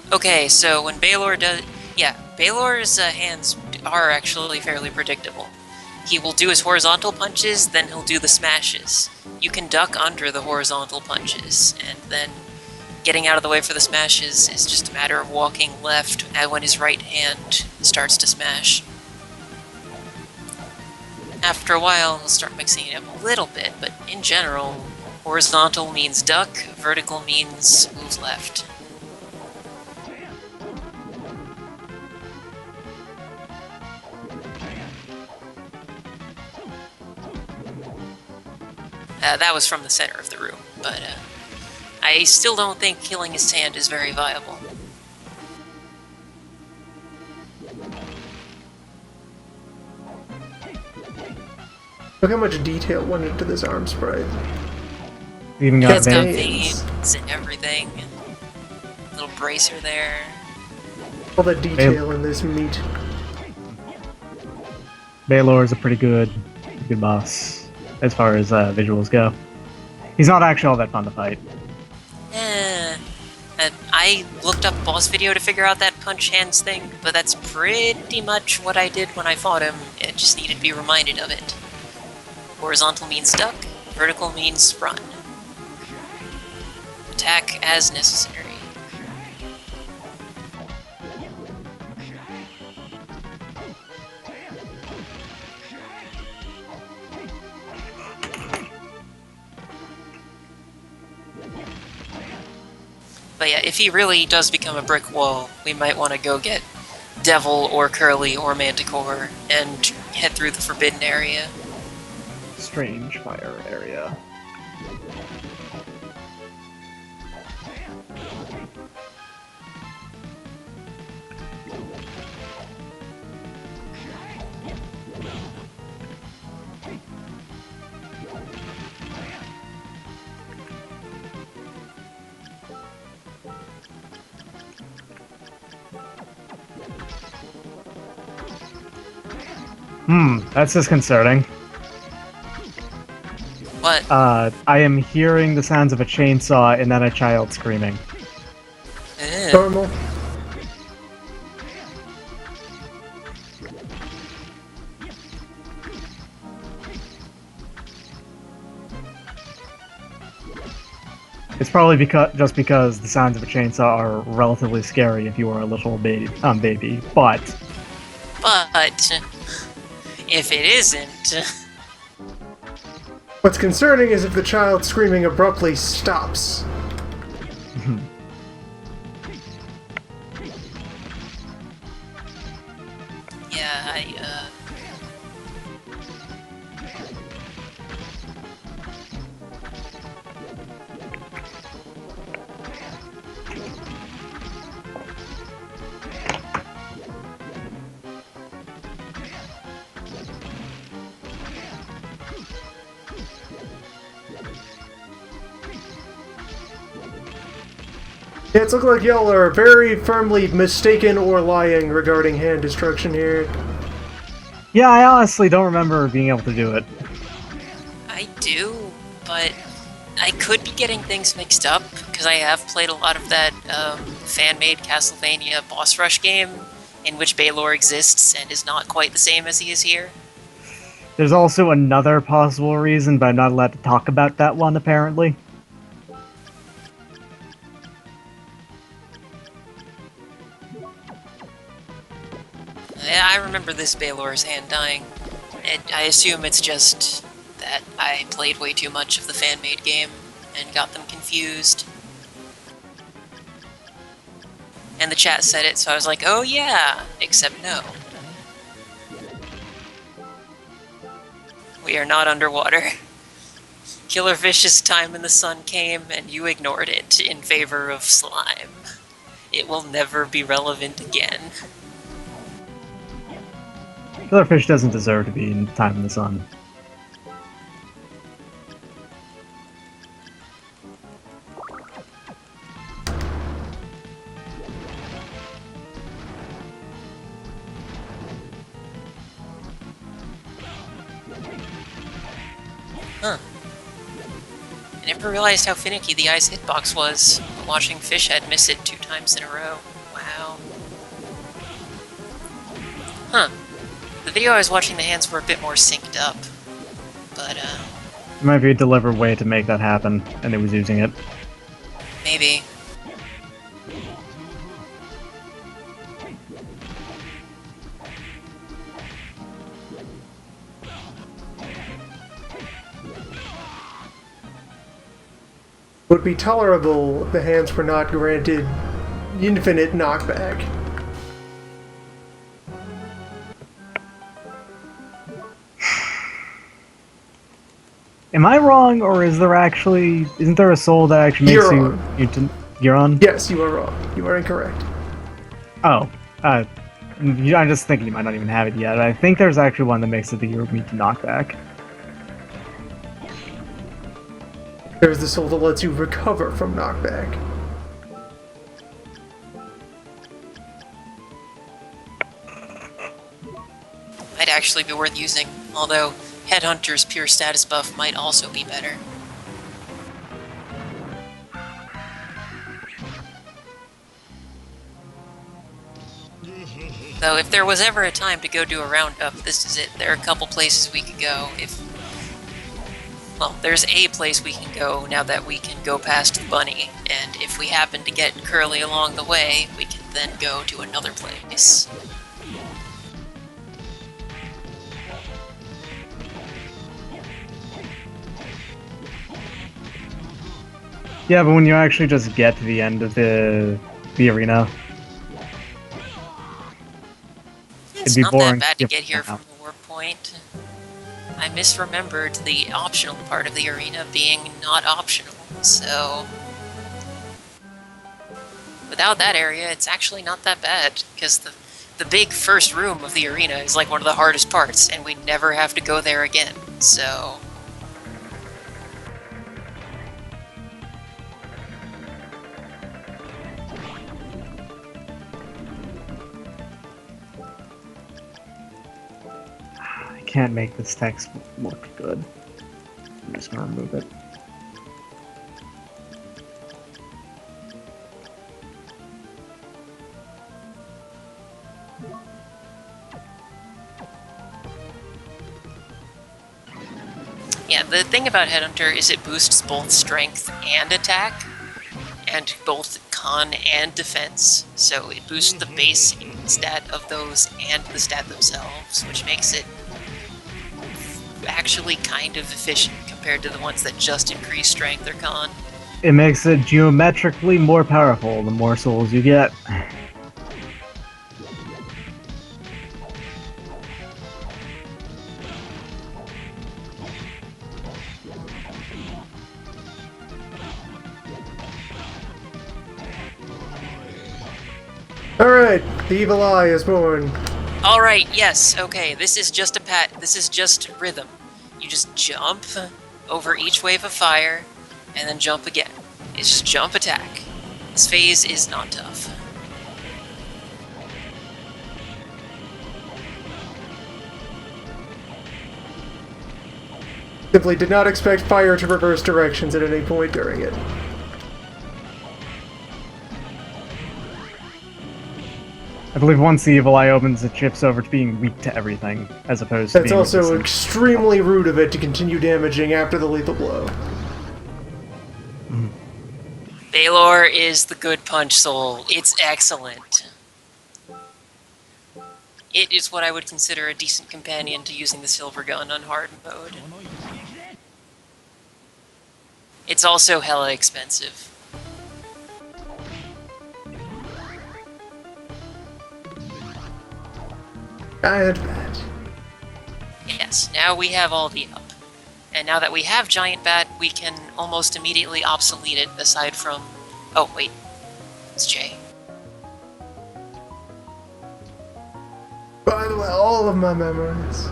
Okay, so when Balor does... Yeah, Balor's hands are actually fairly predictable. He will do his horizontal punches, then he'll do the smashes. You can duck under the horizontal punches, and then getting out of the way for the smashes is just a matter of walking left when his right hand starts to smash. After a while, he'll start mixing it up a little bit, but in general, horizontal means duck, vertical means move left. That was from the center of the room, but I still don't think killing his hand is very viable. Look how much detail went into this arm sprite. Even got It's got veins. veins and everything. Little bracer there. All the detail in this meat. Balor is a pretty good boss as far as visuals go. He's not actually all that fun to fight. I looked up a boss video to figure out that punch hands thing, but that's pretty much what I did when I fought him. It just needed to be reminded of it. Horizontal means duck, vertical means run. Attack as necessary. But yeah, if he really does become a brick wall, we might want to go get Devil or Curly or Manticore and head through the Forbidden Area. Strange fire area. That's disconcerting. What? I am hearing the sounds of a chainsaw and then a child screaming. Eh. Normal. It's probably just because the sounds of a chainsaw are relatively scary if you are a little baby. But If it isn't, What's concerning is if the child screaming abruptly stops. yeah, Yeah, it's looking like y'all are very firmly mistaken or lying regarding hand destruction here. yeah, I honestly don't remember being able to do it. I do, but I could be getting things mixed up because I have played a lot of that fan-made Castlevania boss rush game in which Baylor exists and is not quite the same as he is here. There's also another possible reason, but I'm not allowed to talk about that one, apparently. Yeah, I remember this Baylor's hand dying. I assume it's just that I played way too much of the fan-made game and got them confused. And the chat said it, so I was like, oh yeah, except no. We are not underwater. Killerfish's time in the sun came, and you ignored it in favor of slime. It will never be relevant again. Killerfish doesn't deserve to be in time in the sun. Huh. I never realized how finicky the ice hitbox was, watching Fishhead miss it 2 times in a row. Wow. Huh. The video I was watching, the hands were a bit more synced up. But, There might be a deliberate way to make that happen, and it was using it. maybe. Would be tolerable if the hands were not granted infinite knockback. Am I wrong, or is there actually... Isn't there a soul that actually makes You're you... wrong. You're on? Yes, you are wrong. You are incorrect. Oh. I'm just thinking you might not even have it yet. I think there's actually one that makes it the Eurobeat knockback. There's the soul that lets you recover from knockback. Might actually be worth using, although Headhunter's pure status buff might also be better. Though if there was ever a time to go do a roundup, this is it. There are a couple places we could go well, there's a place we can go now that we can go past the bunny, and if we happen to get Curly along the way, we can then go to another place. Yeah, but when you actually just get to the end of the arena, It's be not that boring bad to to get here now. from the warp point. I misremembered the optional part of the arena being not optional, so... Without that area, it's actually not that bad, because the big first room of the arena is like one of the hardest parts, and we never have to go there again, so... I can't make this text look good. I'm just gonna remove it. Yeah, the thing about Headhunter is it boosts both strength and attack, and both con and defense, so it boosts the base stat of those and the stat themselves, which makes it actually kind of efficient compared to the ones that just increase strength or con. It makes it geometrically more powerful the more souls you get. Alright, the evil eye is born. Alright, yes, okay, this is just rhythm. You just jump over each wave of fire, and then jump again. It's just jump attack. This phase is not tough. Simply did not expect fire to reverse directions at any point during it. I believe once the evil eye opens, it shifts over to being weak to everything, as opposed to That's being also resistant. extremely rude of it to continue damaging after the lethal blow. Baylor is the good punch soul. It's excellent. It is what I would consider a decent companion to using the silver gun on hard mode. It's also hella expensive. Giant bat. Yes, now we have all the up. And now that we have Giant Bat, we can almost immediately obsolete it, aside from... Oh, wait. It's Jay. By the way, all of my memories.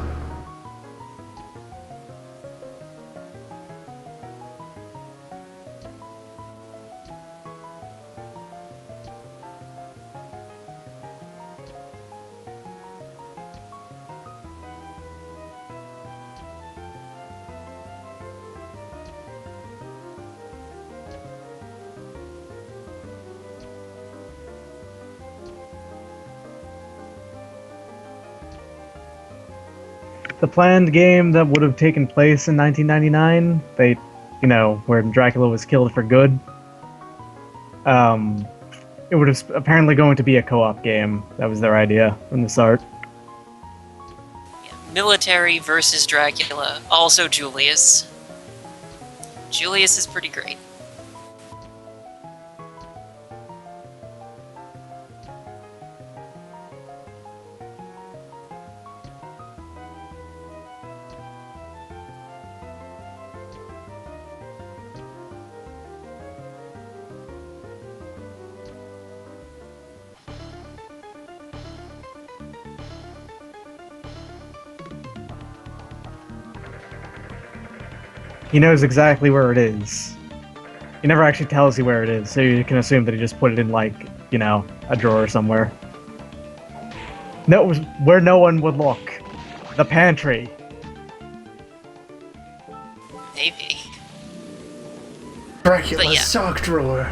The planned game that would have taken place in 1999, where Dracula was killed for good, it would have apparently going to be a co-op game. That was their idea from the start. Yeah. Military versus Dracula. Also Julius. Julius is pretty great. He knows exactly where it is. He never actually tells you where it is, so you can assume that he just put it in, a drawer somewhere. No, where no one would look. The pantry. Maybe. Dracula's But yeah. sock drawer.